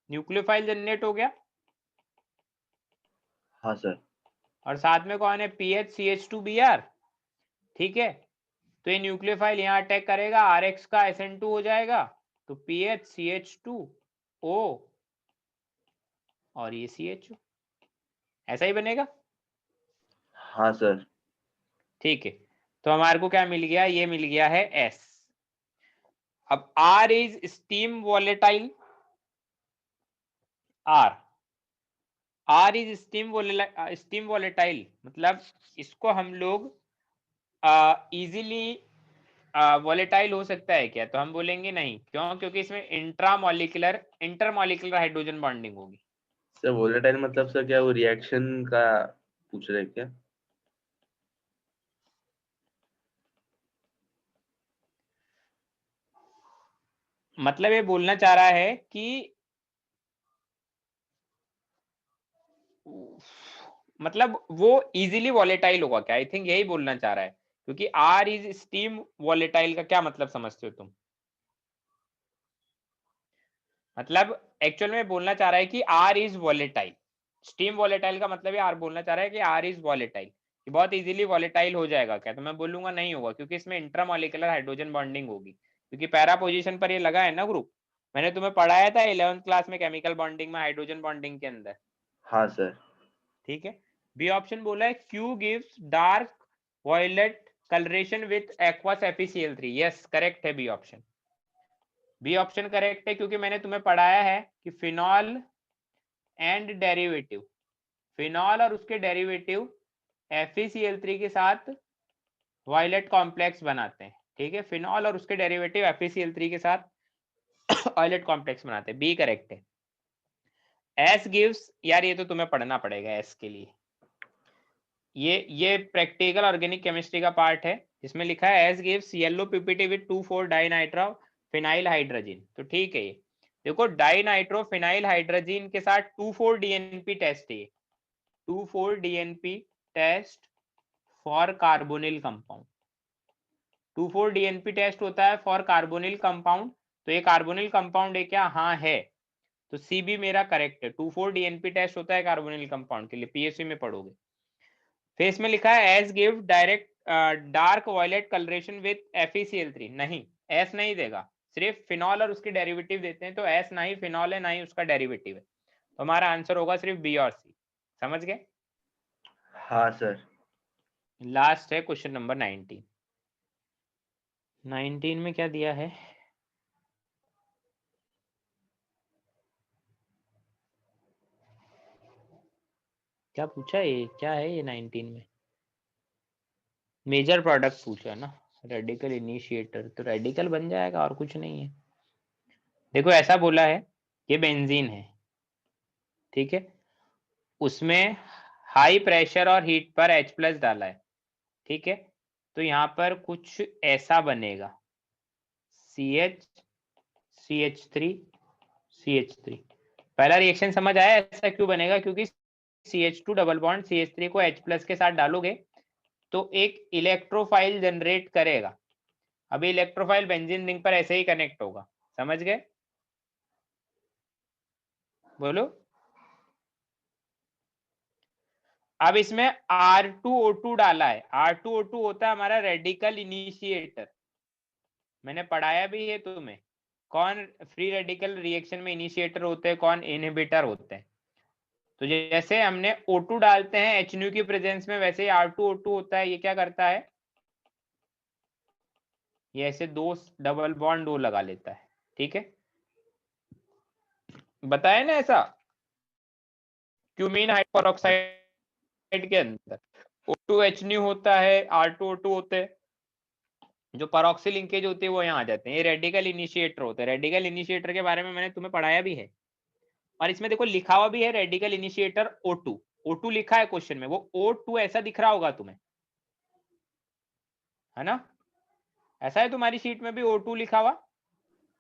न्यूक्लियोफाइल जनरेट हो गया। हाँ सर। और साथ में कौन है? PHCH2Br, ठीक है। तो ये न्यूक्लियोफाइल यहाँ अटैक करेगा, RX का SN2 हो जाएगा, तो PHCH2O और ये CHO, ऐसा ही बनेगा। हाँ सर। ठीक है, तो हमारे को क्या मिल गया? ये मिल गया है S। अब R is steam volatile, R is steam volatile, मतलब इसको हम लोग इजीली वॉलेटाइल हो सकता है क्या? तो हम बोलेंगे नहीं, क्यों? क्योंकि इसमें इंटरमॉलिक्यूलर हाइड्रोजन बॉन्डिंग होगी। सर वोलेटाइल मतलब सर क्या वो रिएक्शन का पूछ रहे हैं क्या? मतलब ये बोलना चाह रहा है कि मतलब वो इजीली वॉलेटाइल होगा क्या? आई थिंक यही बोलना चाह रहा है, क्योंकि R इज स्टीम वॉलेटाइल का क्या मतलब समझते हो तुम? मतलब एक्चुअल में बोलना चाह रहा है कि R is volatile, steam volatile का मतलब है R बोलना चाह रहा है कि R इज वॉलेटाइल, कि बहुत इजीली वॉलेटाइल हो जाएगा क्या? तो मैं बोलूंगा नहीं होगा, क्योंकि इसमें इंट्रामॉलिक्यूलर हाइड्रोजन बॉन्डिंग होगी, क्योंकि पैरा पोजीशन पर ये लगा है ना ग्रुप। मैंने तुम्हें पढ़ाया था 11th क्लास में केमिकल बॉन्डिंग में, हाइड्रोजन बॉन्डिंग के अंदर, हाँ सर। ठीक है। बी ऑप्शन बोला है Q gives dark violet colouration with aqueous FeCl3। Yes correct है B option. B option correct है क्योंकि मैंने तुम्हें पढ़ाया है कि फिनॉल एंड डेरिवेटिव, फिनॉल और उसके डेरिवेटिव FeCl3 के साथ वायलेट कॉम्प्लेक्स बनाते हैं। ठीक है, फिनॉल और उसके डेरिवेटिव FeCl3 के साथ वायलेट कॉम्प्लेक्स बनाते हैं। बी करेक्ट है। एस गिव्स, यार ये तो तुम्हें पढ़ना पड़ेगा एस के लिए, ये प्रैक्टिकल ऑर्गेनिक केमिस्ट्री का पार्ट है जिसमें लिखा है S gives yellow PPT with 2,4 dinitro phenyl hydrogen. तो ठीक है, ये देखो डाइनाइट्रो फिनाइल हाइड्रोजन के साथ 2,4 DNP टेस्ट है, 2,4 DNP test for carbonyl compound. 2,4 DNP test होता है फॉर कार्बोनिल कंपाउंड। तो ये कार्बोनिल कंपाउंड है क्या? हाँ है, तो सी भी मेरा करेक्ट है। 2,4 DNP टेस्ट होता है कार्बोनिल कंपाउंड के लिए, PSV में पढ़ोगे। फिर इसमें लिखा है S give direct dark violet coloration with FeCl3। नहीं, एस नहीं देगा, सिर्फ फिनॉल और उसके डेरिवेटिव देते हैं, तो एस ना ही फिनॉल है ना ही उसका डेरिवेटिव है, तो हमारा आंसर होगा सिर्फ बी और सी। समझ गए? हाँ सर। लास्ट है क्वेश्चन नंबर 19। 19 में क्या दिया है? क्या पूछा है? ये क्या है? ये 19 में मेजर प्रोडक्ट पूछा है ना, रेडिकल इनिशिएटर, तो रेडिकल बन जाएगा और कुछ नहीं है। देखो ऐसा बोला है, ये बेंजीन है, ठीक है, उसमें हाई प्रेशर और हीट पर H+ डाला है, ठीक है, तो यहाँ पर कुछ ऐसा बनेगा CH CH3 CH3। पहला रिएक्शन समझ आया ऐसा क्यों बनेगा? क्योंकि CH2 डबल बॉन्ड CH3 को H+ के साथ डालोगे तो एक इलेक्ट्रोफाइल जनरेट करेगा। अभी इलेक्ट्रोफाइल बेंजीन रिंग पर ऐसे ही कनेक्ट होगा। समझ गए? बोलो। अब इसमें R2O2 डाला है। R2O2 होता है हमारा रेडिकल इनिशिएटर, मैंने पढ़ाया भी है तुम्हें, कौन फ्री रेडिकल रिएक्शन में इनिशिएटर होते हैं, कौन इनहिबिटर होते हैं। तो जैसे हमने O2 डालते हैं HNU की प्रेजेंस में, वैसे ही R2O2 होता है, ये क्या करता है, ये ऐसे दो डबल बॉन्ड दो लगा लेता है, ठीक है, बताया ना ऐसा क्यूमीन हाइड्रोक्साइड के अंदर O2HNU होता है, R2O2 होते हैं, जो परऑक्सी लिंकेज होती है वो यहाँ आ जाते हैं, ये रेडिकल इनिशिएटर होते हैं। रेडिकल इनिशिएटर के बारे में मैंने तुम्हें पढ़ाया भी है, और इसमें देखो लिखा हुआ भी है रेडिकल इनिशिएटर O2, O2 लिखा है क्वेश्चन में, वो O2 ऐसा दिख रहा होगा तुम्हें, है ना? ऐसा है तुम्हारी शीट में भी O2 लिखा हुआ?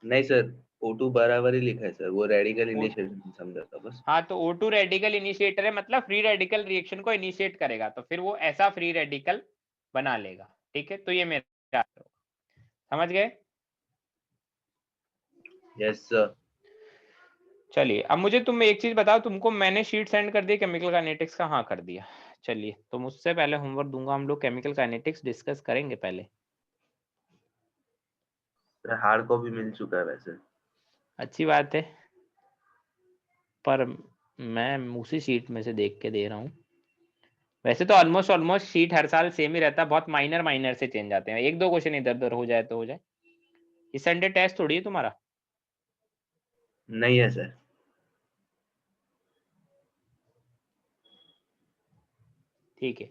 नहीं सर, O2 बराबर ही लिखा है सर, वो रेडिकल इनिशिएटर समझा था बस। हाँ, तो O2 रेडिकल इनिशिएटर है, मतलब फ्री रेडिकल रिएक्शन को इनिशिएट करेगा, तो फिर वो ऐसा फ्री रेडिकल बना लेगा, ठीक है, तो ये मेरा समझ गए? Yes sir. चलिए अब मुझे तुम एक चीज बताओ, तुमको मैंने शीट सेंड कर दी केमिकल काइनेटिक्स का? हाँ कर दिया। चलिए तो मुझसे पहले होमवर्क दूंगा, हम लोग केमिकल काइनेटिक्स डिस्कस करेंगे पहले। हार्ड कॉपी मिल चुका है वैसे। अच्छी बात है, पर मैं उसी शीट में से देख के दे रहा हूँ। वैसे तो ऑलमोस्ट शीट हर साल सेम ही रहता है, बहुत माइनर से चेंज आते हैं, एक दो क्वेश्चन इधर उधर हो जाए तो हो जाए। इस संडे टेस्ट थोड़ी है तुम्हारा? नहीं है सर। ठीक है,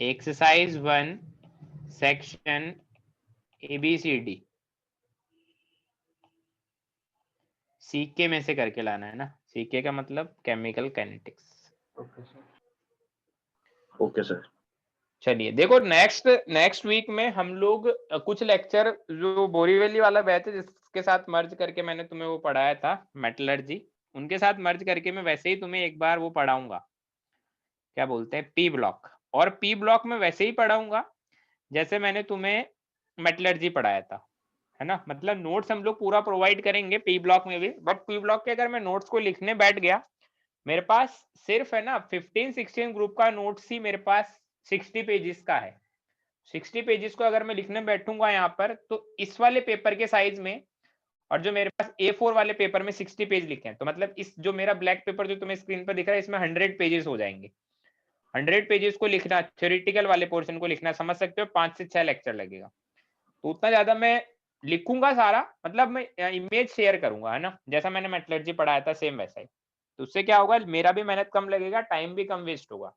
एक्सरसाइज 1 सेक्शन ABCD सीके में से करके लाना है ना, सीके का मतलब केमिकल काइनेटिक्स। Okay sir. चलिए देखो नेक्स्ट वीक में हम लोग कुछ लेक्चर, जो बोरीवली वाला बैच है जिसके साथ मर्ज करके मैंने तुम्हें वो पढ़ाया था मेटलर्जी, उनके साथ मर्ज करके मैं वैसे ही तुम्हें एक बार वो पढ़ाऊंगा, क्या बोलते हैं, पी ब्लॉक। और पी ब्लॉक में वैसे ही पढ़ाऊंगा जैसे मैंने तुम्हें मेटलर्जी पढ़ाया था, है ना, मतलब नोट्स हम लोग पूरा प्रोवाइड करेंगे पी ब्लॉक में भी, बट पी ब्लॉक के अगर मैं नोट्स को लिखने बैठ गया, मेरे पास सिर्फ है ना 15-16 ग्रुप का नोट्स ही मेरे पास 60 पेजेस का है। 60 पेजेस को अगर मैं लिखने बैठूंगा यहाँ पर, तो इस वाले पेपर के साइज में, और जो मेरे पास A4 वाले पेपर में 60 पेज लिखे हैं, तो मतलब इस जो मेरा ब्लैक पेपर जो तुम्हें स्क्रीन पर दिख रहा है, इसमें 100 पेजेस हो जाएंगे। 100 पेजेस को लिखना, थ्योरेटिकल वाले पोर्शन को लिखना, समझ सकते हो 5 से 6 लेक्चर लगेगा। तो उतना ज्यादा मैं लिखूंगा सारा, मतलब मैं इमेज शेयर करूंगा, है ना, जैसा मैंने मेटलर्जी पढ़ाया था सेम वैसा ही। तो उससे क्या होगा, मेरा भी मेहनत कम लगेगा, टाइम भी कम वेस्ट होगा।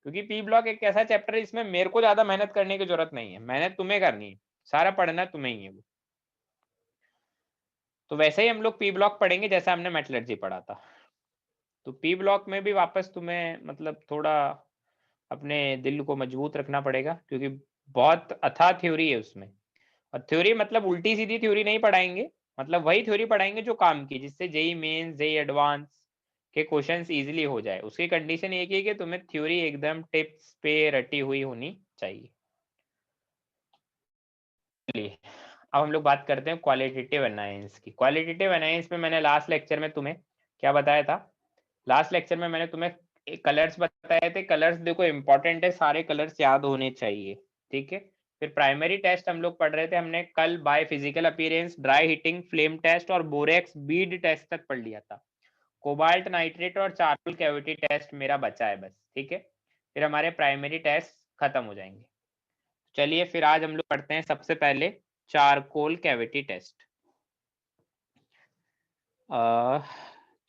क्योंकि पी ब्लॉक एक ऐसा चैप्टर है इसमें मेरे को ज्यादा मेहनत करने की जरूरत नहीं है, मेहनत तुम्हें करनी है, सारा पढ़ना तुम्हें ही है वो। तो वैसे ही हम लोग पी ब्लॉक पढ़ेंगे जैसा हमने मेटलर्जी पढ़ा था। तो पी ब्लॉक में भी वापस तुम्हें मतलब थोड़ा अपने दिल को मजबूत रखना पड़ेगा, क्योंकि बहुत अथाह थ्योरी है उसमें। और थ्योरी मतलब उल्टी सीधी थ्योरी नहीं पढ़ाएंगे, मतलब वही थ्योरी पढ़ाएंगे जो काम की, जिससे जेई मेंस जेई एडवांस के क्वेश्चंस इजीली हो जाए। उसकी कंडीशन एक ही कि तुम्हें थ्योरी एकदम टिप्स पे रटी हुई होनी चाहिए। चलिए अब हम लोग बात करते हैं क्वालिटेटिव एनालाइसिस की। क्वालिटेटिव एनालाइसिस में मैंने लास्ट लेक्चर में तुम्हें क्या बताया था, लास्ट लेक्चर में मैंने तुम्हें कलर्स बताए थे। कलर्स देखो इंपॉर्टेंट है, सारे कलर्स याद होने चाहिए, ठीक है। फिर प्राइमरी टेस्ट हम लोग पढ़ रहे थे, हमने कल by physical appearance, dry heating, flame test और बोरेक्स बीड टेस्ट तक पढ़ लिया था। कोबाल्ट नाइट्रेट और चारकोल कैविटी टेस्ट मेरा बचा है बस, ठीक है। फिर हमारे प्राइमरी टेस्ट खत्म हो जाएंगे। चलिए फिर आज हम लोग पढ़ते हैं सबसे पहले charcoal cavity test.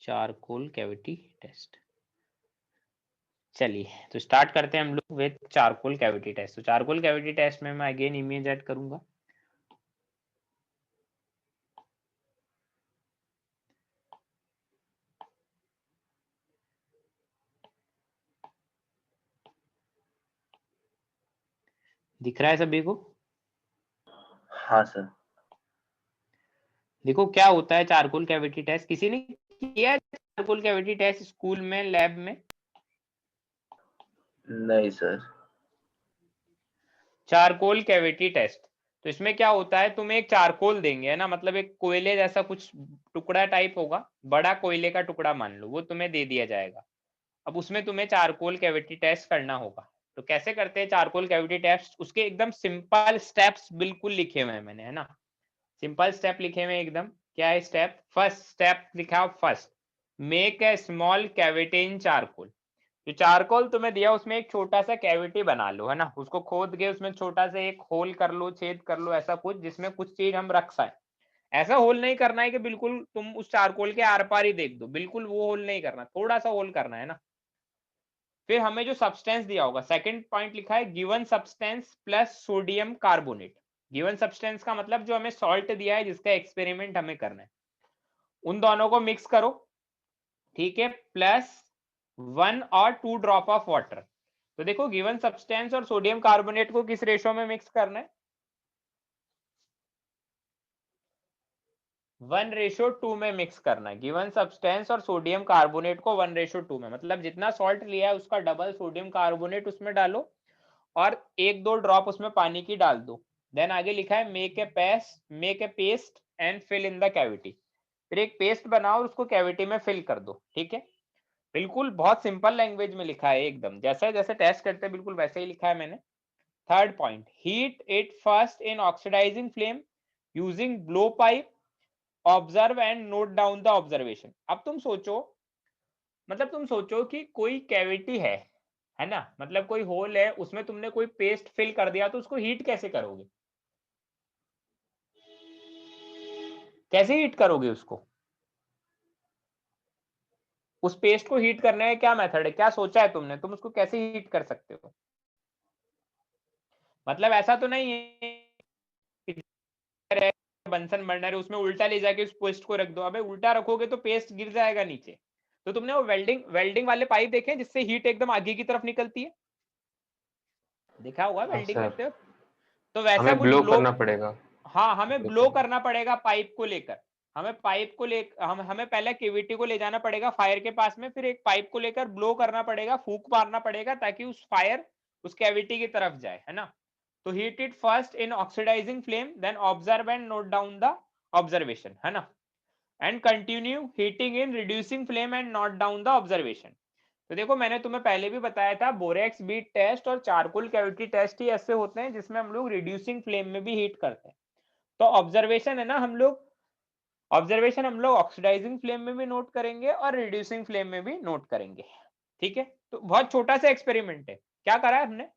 Charcoal cavity test, चलिए तो स्टार्ट करते हैं हम लोग विद चारकोल कैविटी टेस्ट। तो चारकोल कैविटी टेस्ट में मैं अगेन इमेज ऐड करूंगा। दिख रहा है सभी को? हाँ सर। देखो क्या होता है चारकोल कैविटी टेस्ट, किसी ने किया है चारकोल कैविटी टेस्ट स्कूल में, लैब में? नहीं सर। चारकोल कैविटी टेस्ट, तो इसमें क्या होता है, तुम्हें एक चारकोल देंगे, है ना, मतलब एक कोयले जैसा कुछ टुकड़ा टाइप होगा, बड़ा कोयले का टुकड़ा मान लो, वो तुम्हें दे दिया जाएगा। अब उसमें तुम्हें चारकोल कैविटी टेस्ट करना होगा। तो कैसे करते हैं चारकोल कैविटी टेस्ट, उसके एकदम सिंपल स्टेप्स बिल्कुल लिखे हुए हैं मैंने, है ना, सिंपल स्टेप लिखे हुए एकदम। क्या है स्टेप? फर्स्ट स्टेप लिखा, first make a small cavity in charcoal. जो चारकोल तुम्हें दिया उसमें एक छोटा सा कैविटी बना लो, है ना, उसको खोद के उसमें छोटा सा एक होल कर लो, छेद कर लो, ऐसा कुछ जिसमें कुछ चीज हम रख सकें। ऐसा होल नहीं करना है कि बिल्कुल तुम उस चारकोल के आर पार ही देख दो, बिल्कुल वो होल नहीं करना, थोड़ा सा होल करना है ना। फिर हमें जो सब्सटेंस दिया होगा, सेकंड पॉइंट लिखा है given substance plus sodium carbonate. Given substance का मतलब जो हमें सॉल्ट दिया है जिसका एक्सपेरिमेंट हमें करना है, उन दोनों को मिक्स करो, ठीक है, प्लस 1 और 2 ड्रॉप ऑफ वाटर। तो देखो गिवन सब्सटेंस और सोडियम कार्बोनेट को किस रेशो में मिक्स करना है? 1:2 में मिक्स करना है। गिवन सब्सटेंस और सोडियम कार्बोनेट को 1:2 में, मतलब जितना सॉल्ट लिया है उसका डबल सोडियम कार्बोनेट उसमें डालो और 1-2 ड्रॉप उसमें पानी की डाल दो। देन आगे लिखा है make a paste and fill in the cavity. फिर एक पेस्ट बनाओ और उसको कैविटी में फिल कर दो, ठीक है। बिल्कुल बहुत सिंपल लैंग्वेज में लिखा है एकदम, जैसे जैसे टेस्ट करते हैं बिल्कुल वैसे ही लिखा है मैंने। Third point, heat it first in oxidising flame using blow pipe, observe and note down the observation. अब तुम सोचो, मतलब तुम सोचो कि कोई कैविटी है ना, मतलब कोई होल है, उसमें तुमने कोई पेस्ट फिल कर दिया, तो उसको हीट कैसे करोगे? कैसे हीट करोगे उसको? उस पेस्ट को हीट करने का क्या मेथड है, क्या सोचा है तुमने, तुम उसको कैसे हीट कर सकते हो? मतलब ऐसा तो नहीं है बंसन बर्नर है उसमें उल्टा ले जाके उस पेस्ट को रख दो, अबे उल्टा रखोगे तो पेस्ट गिर जाएगा नीचे। तो तुमने वो वेल्डिंग वाले पाइप देखे जिससे हीट एकदम आगे की तरफ निकलती है, देखा होगा हाँ वेल्डिंग सर, करते हो, तो वैसा हमें कुछ ब्लो ब्लो। करना पड़ेगा। हाँ हमें ब्लो करना पड़ेगा पाइप को लेकर, हमें पहले केविटी को ले जाना पड़ेगा फायर के पास में, फिर एक पाइप को लेकर ब्लो करना पड़ेगा, फूंक मारना पड़ेगा ताकि उस फायर उस कैविटी की तरफ जाए, है ना। तो heat it first in oxidising flame then observe and note down the observation, है ना, and continue heating in reducing flame and note down the observation. तो देखो मैंने तुम्हें पहले भी बताया था बोरेक्स बीट टेस्ट और चारकोल कैविटी टेस्ट ही ऐसे होते हैं जिसमें हम लोग रिड्यूसिंग फ्लेम में भी हीट करते हैं। तो ऑब्जर्वेशन है ना, ऑब्जर्वेशन हम लोग ऑक्सीडाइजिंग फ्लेम में भी नोट करेंगे और रिड्यूसिंग फ्लेम में भी नोट करेंगे, ठीक है, तो बहुत छोटा सा एक्सपेरिमेंट है। क्या करा है हमने,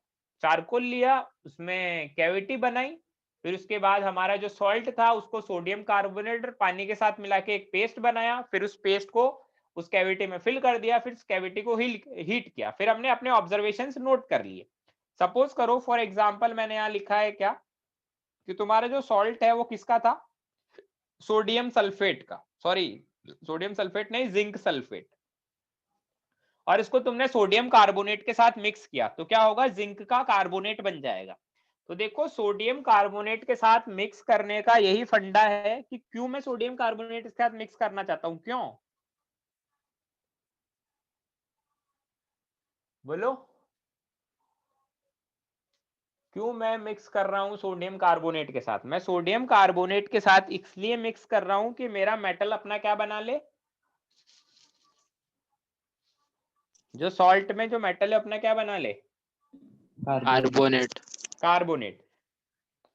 चारकोल लिया, उसमें कैविटी बनाई, फिर उसके बाद हमारा जो सॉल्ट था उसको सोडियम कार्बोनेट और पानी के साथ मिला के एक पेस्ट बनाया, फिर उस पेस्ट को उस कैविटी में फिल कर दिया, फिर उस कैविटी को हीट किया, फिर हमने अपने ऑब्जर्वेशंस नोट कर लिए। सपोज करो फॉर एग्जांपल मैंने यहाँ लिखा है क्या कि तुम्हारा जो सॉल्ट है वो किसका था, सोडियम सल्फेट का, सॉरी सोडियम सल्फेट नहीं, जिंक सल्फेट, और इसको तुमने सोडियम कार्बोनेट के साथ मिक्स किया तो क्या होगा, जिंक का कार्बोनेट बन जाएगा। तो देखो सोडियम कार्बोनेट के साथ मिक्स करने का यही फंडा है कि क्यों मैं सोडियम कार्बोनेट के साथ मिक्स करना चाहता हूं, क्यों बोलो, क्यों मैं मिक्स कर रहा हूं सोडियम कार्बोनेट के साथ। मैं सोडियम कार्बोनेट के साथ इसलिए मिक्स कर रहा हूं कि मेरा मेटल अपना क्या बना ले, जो सॉल्ट में जो मेटल है अपना क्या बना ले, कार्बोनेट। कार्बोनेट।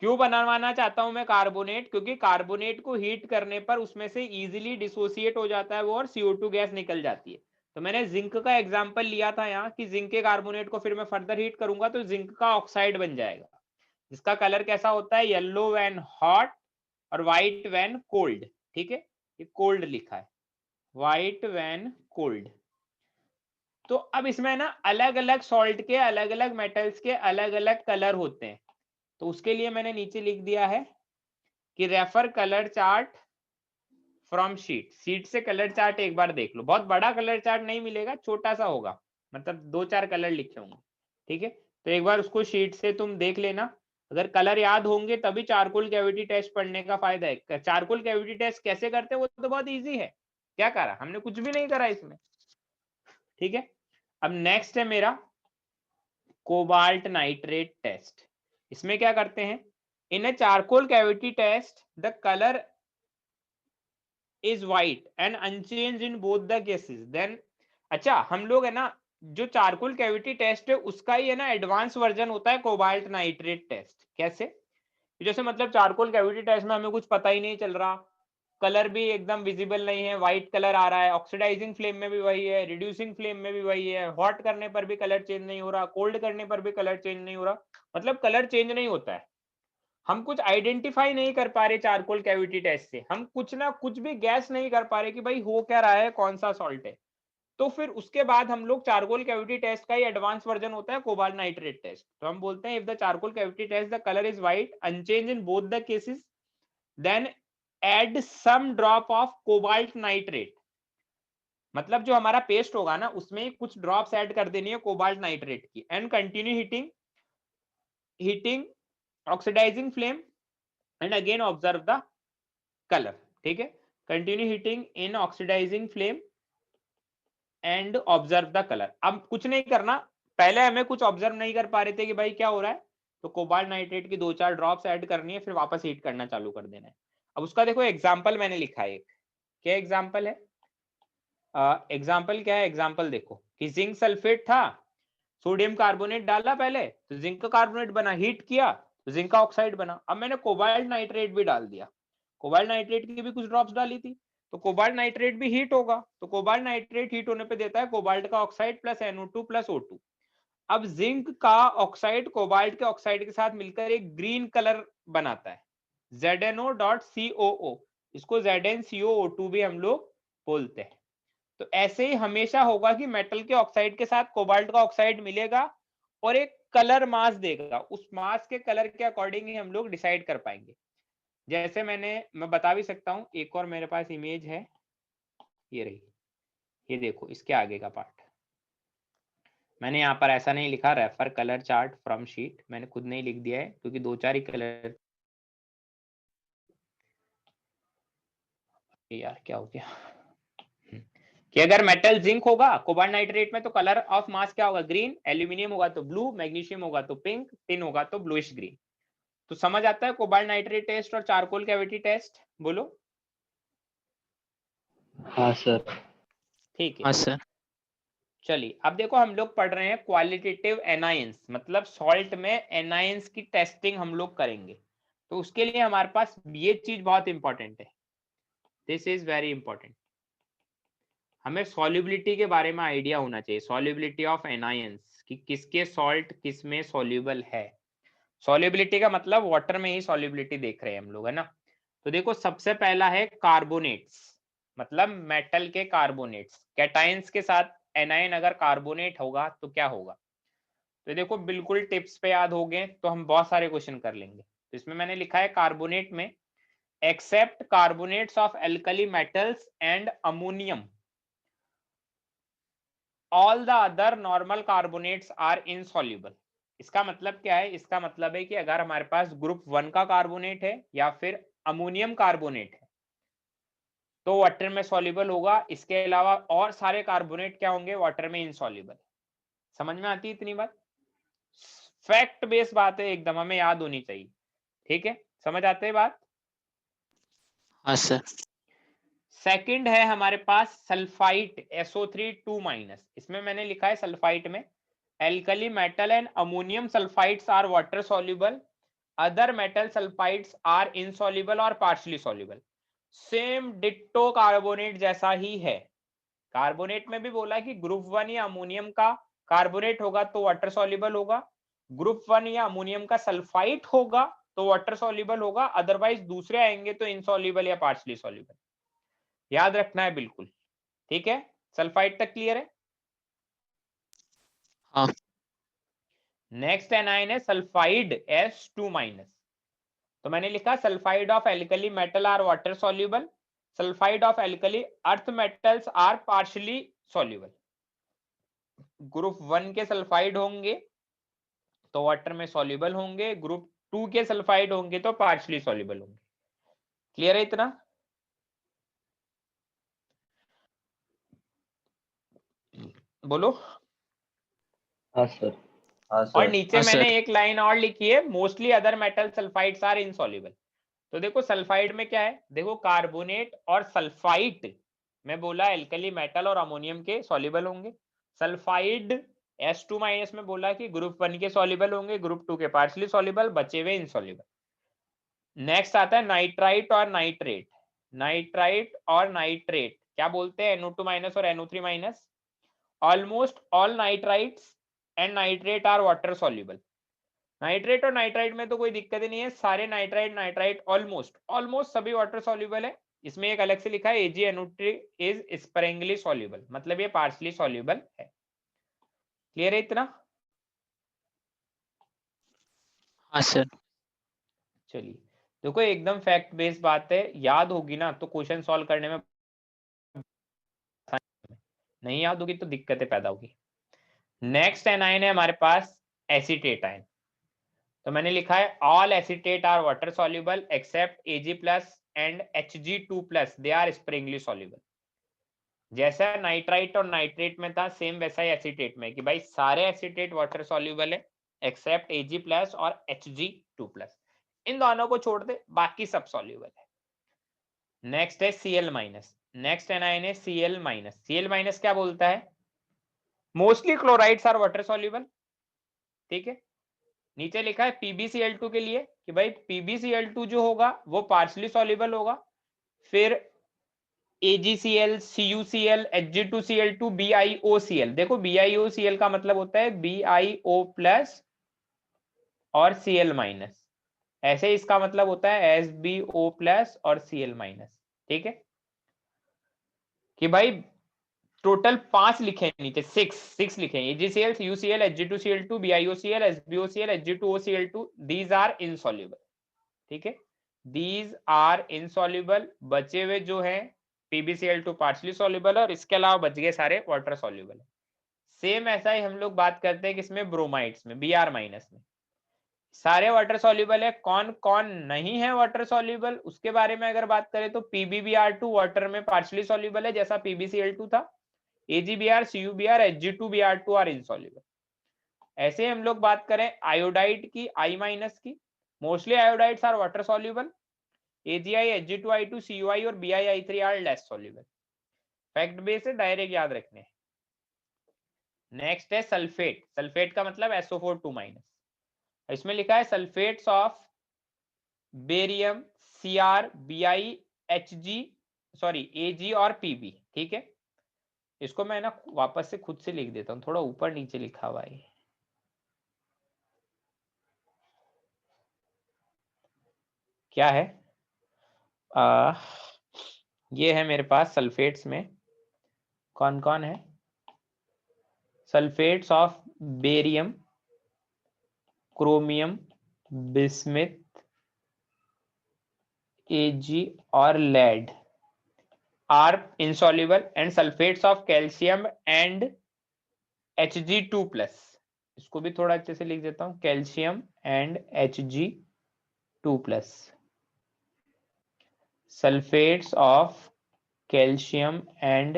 क्यों बनवाना चाहता हूं मैं कार्बोनेट, क्योंकि कार्बोनेट को हीट करने पर उसमें से इजीली डिसोसिएट हो जाता है वो और CO2 गैस निकल जाती है। तो मैंने जिंक का एग्जांपल लिया था यहाँ कि जिंक के कार्बोनेट को फिर मैं फर्दर हीट करूंगा तो जिंक का ऑक्साइड बन जाएगा, जिसका कलर कैसा होता है, येलो व्हेन हॉट और व्हाइट व्हेन कोल्ड। ठीक है, ये कोल्ड लिखा है, व्हाइट व्हेन कोल्ड। तो अब इसमें ना अलग अलग सॉल्ट के अलग अलग मेटल्स के अलग अलग कलर होते हैं, तो उसके लिए मैंने नीचे लिख दिया है कि refer colour chart from sheet से कलर चार्ट एक बार देख लो। बहुत बड़ा कलर चार्ट नहीं मिलेगा, छोटा सा होगा, मतलब 2-4 कलर लिखे होंगे। ठीक है, तो एक बार उसको शीट से तुम देख लेना, अगर कलर याद होंगे तभी चारकोल कैविटी टेस्ट पढ़ने का फायदा है। चारकोल कैविटी टेस्ट कैसे करते हैं वो तो बहुत ईजी है, क्या करा हमने, कुछ भी नहीं करा इसमें। ठीक है, अब नेक्स्ट है मेरा कोबाल्ट नाइट्रेट टेस्ट। इसमें क्या करते हैं, in a charcoal cavity test the colour is white and unchanged in both the cases then। अच्छा हम लोग है ना, जो चारकोल कैविटी टेस्ट है उसका ही है ना एडवांस वर्जन होता है कोबाल्ट नाइट्रेट टेस्ट। कैसे, जैसे मतलब चारकोल कैविटी टेस्ट में हमें कुछ पता ही नहीं चल रहा, कलर भी एकदम विजिबल नहीं है, व्हाइट कलर आ रहा है, ऑक्सीडाइजिंग फ्लेम में भी वही है, रिड्यूसिंग फ्लेम में भी वही है, हॉट करने पर भी कलर चेंज नहीं हो रहा, कोल्ड करने पर भी कलर चेंज नहीं हो रहा, मतलब कलर चेंज नहीं होता है। हम कुछ आइडेंटिफाई नहीं कर पा रहे चारकोल कैविटी टेस्ट से, हम कुछ ना कुछ भी गैस नहीं कर पा रहे कि भाई हो क्या रहा है, कौन सा सॉल्ट है। तो फिर उसके बाद हम लोग चारकोल कैविटी टेस्ट का ही एडवांस वर्जन होता है कोबाल्ट नाइट्रेट टेस्ट। तो हम बोलते हैं if the charcoal cavity test the colour is white unchanged in both the cases then add some drop of cobalt nitrate, मतलब जो हमारा पेस्ट होगा ना उसमें कुछ ड्रॉप्स ऐड कर देनी है कोबाल्ट नाइट्रेट की, and continue heating oxidising flame and again observe the colour. ठीक है, continue heating in oxidising flame and observe the colour. अब कुछ नहीं करना, पहले हमें कुछ ऑब्जर्व नहीं कर पा रहे थे कि भाई क्या हो रहा है, तो कोबाल्ट नाइट्रेट की 2-4 ड्रॉप्स ऐड करनी है, फिर वापस हीट करना चालू कर देना है। अब उसका देखो एग्जाम्पल मैंने लिखा है, क्या एग्जाम्पल है, एग्जाम्पल क्या है, एग्जाम्पल देखो कि जिंक सल्फेट था, सोडियम कार्बोनेट डाला पहले तो जिंक का कार्बोनेट बना, हीट किया तो जिंक का ऑक्साइड बना। अब मैंने कोबाल्ट नाइट्रेट भी डाल दिया, कोबाल्ट नाइट्रेट की भी कुछ ड्रॉप्स डाली थी, तो कोबाल्ट नाइट्रेट भी हीट होगा, तो कोबाल्ट नाइट्रेट हीट होने पे देता है कोबाल्ट का oxide plus NO2 plus O2। अब जिंक का ऑक्साइड कोबाल्ट के ऑक्साइड के साथ मिलकर एक ग्रीन कलर बनाता है, ZnO.COO, इसको ZnCOO2 भी हम लोग बोलते हैं। तो ऐसे ही हमेशा होगा कि मेटल के ऑक्साइड के साथ कोबाल्ट का ऑक्साइड मिलेगा और एक कलर मास देगा, उस मास के कलर के अकॉर्डिंग ही हम लोग डिसाइड कर पाएंगे। जैसे मैं बता भी सकता हूं, एक और मेरे पास इमेज है, ये रही, ये देखो इसके आगे का पार्ट, मैंने यहाँ पर ऐसा नहीं लिखा refer colour chart from sheet, मैंने खुद नहीं लिख दिया है क्योंकि 2-4 ही कलर, यार क्या हो गया कि अगर मेटल जिंक होगा कोबाल्ट नाइट्रेट में तो कलर ऑफ मास क्या होगा, ग्रीन, एल्यूमिनियम होगा तो ब्लू, मैग्नीशियम होगा तो पिंक, टिन होगा तो ब्लूइश ग्रीन। तो समझ आता है कोबाल्ट नाइट्रेट टेस्ट और चारकोल कैविटी टेस्ट, बोलो। हाँ सर। ठीक है, हाँ सर। चलिए अब देखो हम लोग पढ़ रहे हैं क्वालिटेटिव एनायंस, मतलब सॉल्ट में एनायंस की टेस्टिंग हम लोग करेंगे। तो उसके लिए हमारे पास ये चीज बहुत इंपॉर्टेंट है, दिस इज वेरी इंपॉर्टेंट। हमें सॉल्युबिलिटी के बारे में आइडिया होना चाहिए, सॉल्युबिलिटी ऑफ एनायंस कि किसके सॉल्ट किस में सॉल्युबल है। सॉल्युबिलिटी का मतलब वाटर में ही सॉल्युबिलिटी देख रहे हैं हम लोग, है ना। तो देखो सबसे पहला है कार्बोनेट्स, मतलब मेटल के कार्बोनेट्स। कैटायंस के साथ एनायन अगर कार्बोनेट होगा तो क्या होगा। तो देखो बिल्कुल टिप्स पे याद हो गए तो हम बहुत सारे क्वेश्चन कर लेंगे। तो इसमें मैंने लिखा है कार्बोनेट में except carbonates of alkali metals and ammonium all the other normal carbonates are insoluble. इसका मतलब क्या है, इसका मतलब है कि अगर हमारे पास ग्रुप 1 का कार्बोनेट है या फिर अमोनियम कार्बोनेट है तो वाटर में सॉल्युबल होगा, इसके अलावा और सारे कार्बोनेट क्या होंगे, वाटर में इनसॉल्युबल। समझ में आती है इतनी बात, फैक्ट बेस्ड बात है एकदम, हमें याद होनी चाहिए। ठीक है, समझ आते है बात। हाँ सर। सेकंड है हमारे पास सल्फाइट SO3 2-। इसमें मैंने लिखा है सल्फाइट में alkali metal and ammonium sulphides are water soluble, other metal sulphides are insoluble और partially soluble. Same ditto carbonate जैसा ही है। कार्बोनेट में भी बोला कि ग्रुप 1 या अमोनियम का कार्बोनेट होगा तो वाटर सॉल्युबल होगा, ग्रुप 1 या अमोनियम का सल्फाइट होगा तो वाटर सॉल्युबल होगा, अदरवाइज दूसरे आएंगे तो इनसॉल्युबल या पार्शियली सॉल्युबल। याद रखना है बिल्कुल। ठीक है, सल्फाइड तक क्लियर है। हाँ। नेक्स्ट एनायन है सल्फाइड S2-। तो मैंने लिखा sulphide of alkali metal are water soluble, sulphide of alkali earth metals are partially soluble. Group 1 के सल्फाइड होंगे तो वाटर में सॉल्युबल होंगे, ग्रुप 2 के सल्फाइड होंगे तो पार्शियली सॉल्युबल होंगे। क्लियर है इतना। बोलो। हाँ सर। हाँ और सर। नीचे हाँ मैंने सर। एक लाइन और लिखी है mostly other metal sulphides are insoluble. तो देखो सल्फाइड में क्या है, देखो कार्बोनेट और सल्फाइड में बोला एल्कली मेटल और अमोनियम के सॉल्युबल होंगे। सल्फाइड S2- में बोला कि ग्रुप 1 के सॉल्युबल होंगे, ग्रुप 2 के पार्शियली सॉल्युबल, बचे हुए इनसॉल्युबल। नेक्स्ट आता है नाइट्राइट और नाइट्रेट। नाइट्राइट और नाइट्रेट क्या बोलते हैं, NO2- और NO3-। Almost all nitrites and nitrate are water soluble. Nitrate और नाइट्राइट में तो कोई दिक्कत ही नहीं है, सारे नाइट्राइट नाइट्राइट ऑलमोस्ट सभी वाटर सॉल्युबल है। इसमें एक अलग से लिखा है AgNO3 इज स्प्रेंगली सॉल्युबल, मतलब ये पार्शियली सॉल्युबल है। क्लियर है इतना। हाँ सर। चलिए देखो एकदम फैक्ट बेस्ड बात है, याद होगी ना तो क्वेश्चन सॉल्व करने में, नहीं याद होगी तो दिक्कतें पैदा होगी। नेक्स्ट एनायन है हमारे पास एसीटेट आयन। तो मैंने लिखा है all acetate are water soluble except Ag+ and Hg2+, they are sparingly soluble. जैसा नाइट्राइट और नाइट्रेट में था सेम वैसा ही एसीटेट में कि भाई सारे एसीटेट वाटर सॉल्युबल है एक्सेप्ट Ag+ और Hg2+, इन दोनों को छोड़ दे बाकी सब सॉल्युबल है। नेक्स्ट है Cl-। नेक्स्ट एनायन है Cl-। Cl- क्या बोलता है, mostly chlorides are water soluble. ठीक है, नीचे लिखा है PbCl2 के लिए कि भाई PbCl2 जो होगा वो पार्शियली सॉल्युबल होगा, फिर AgCl, CuCl, Hg2Cl2, BiOCl। देखो BiOCl का मतलब होता है BiO+ और Cl-। ऐसे इसका मतलब होता है SbO+ और Cl-। ठीक है, कि भाई टोटल 5 लिखे हैं नीचे, 6 लिखे हैं, AgCl, CuCl, Hg2Cl2, BiOCl, SbOCl, Hg2O Cl2, these are insoluble. ठीक है, दीज आर इनसॉल्युबल। बचे हुए जो हैं PbCl2 पार्शियली सॉल्युबल और इसके अलावा बच गए सारे वाटर सॉल्युबल है। सेम ऐसा ही हम लोग बात करते हैं किसमें, ब्रोमाइड्स में, Br- में सारे वाटर सॉल्युबल है। कौन कौन नहीं है वाटर सॉल्युबल उसके बारे में अगर बात करें तो PbBr2 वाटर में पार्शियली सॉल्युबल है जैसा PbCl2 था, AgBr, CuBr, Hg2Br2 are insoluble. ऐसे हम लोग बात करें आयोडाइड की, I- की, mostly iodides are water soluble, AgI, Hg2I2, CuI और BiI3 are less soluble. Fact base है, डायरेक्ट याद रखने। नेक्स्ट है सल्फेट। सल्फेट का मतलब SO4 2-। इसमें लिखा है sulphates of barium, Cr, Bi, Hg, Ag और Pb। ठीक है, इसको मैं ना वापस से खुद से लिख देता हूँ, थोड़ा ऊपर नीचे लिखा हुआ है। क्या है? ये है मेरे पास सल्फेट्स में कौन कौन है? Sulphates of barium, chromium, bismuth, Ag और lead are insoluble, and sulfates of calcium and Hg2+, इसको भी थोड़ा अच्छे से लिख देता हूँ, calcium and Hg2+, sulphates of calcium and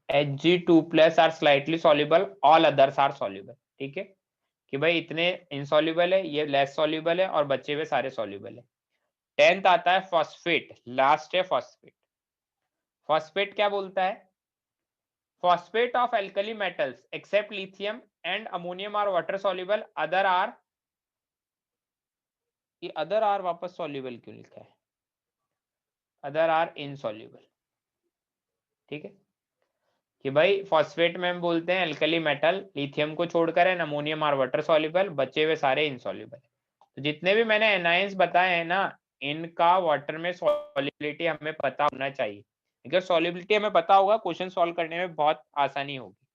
Hg2+ are slightly soluble, all others are soluble. ठीक है कि भाई इतने इनसॉल्युबल है, ये लेस सॉल्युबल है और बचे हुए सारे सॉल्युबल है। 10th आता है फॉस्फेट, लास्ट है फॉस्फेट। फॉस्फेट क्या बोलता है? Phosphate of alkali metals except lithium and ammonium are water soluble, other are, ये अदर आर वापस सॉल्युबल क्यों लिखा है? Other are insoluble. ठीक है कि भाई फॉस्फेट में हम बोलते हैं एल्कली मेटल, लिथियम को छोड़कर है, अमोनियम आर वाटर सॉल्युबल, बचे हुए सारे इनसॉल्युबल। तो जितने भी मैंने एनाइंस बताए हैं ना, इनका वाटर में सॉल्युबिलिटी हमें पता होना चाहिए। अगर सॉल्युबिलिटी हमें पता होगा, क्वेश्चन सॉल्व करने में बहुत आसानी होगी।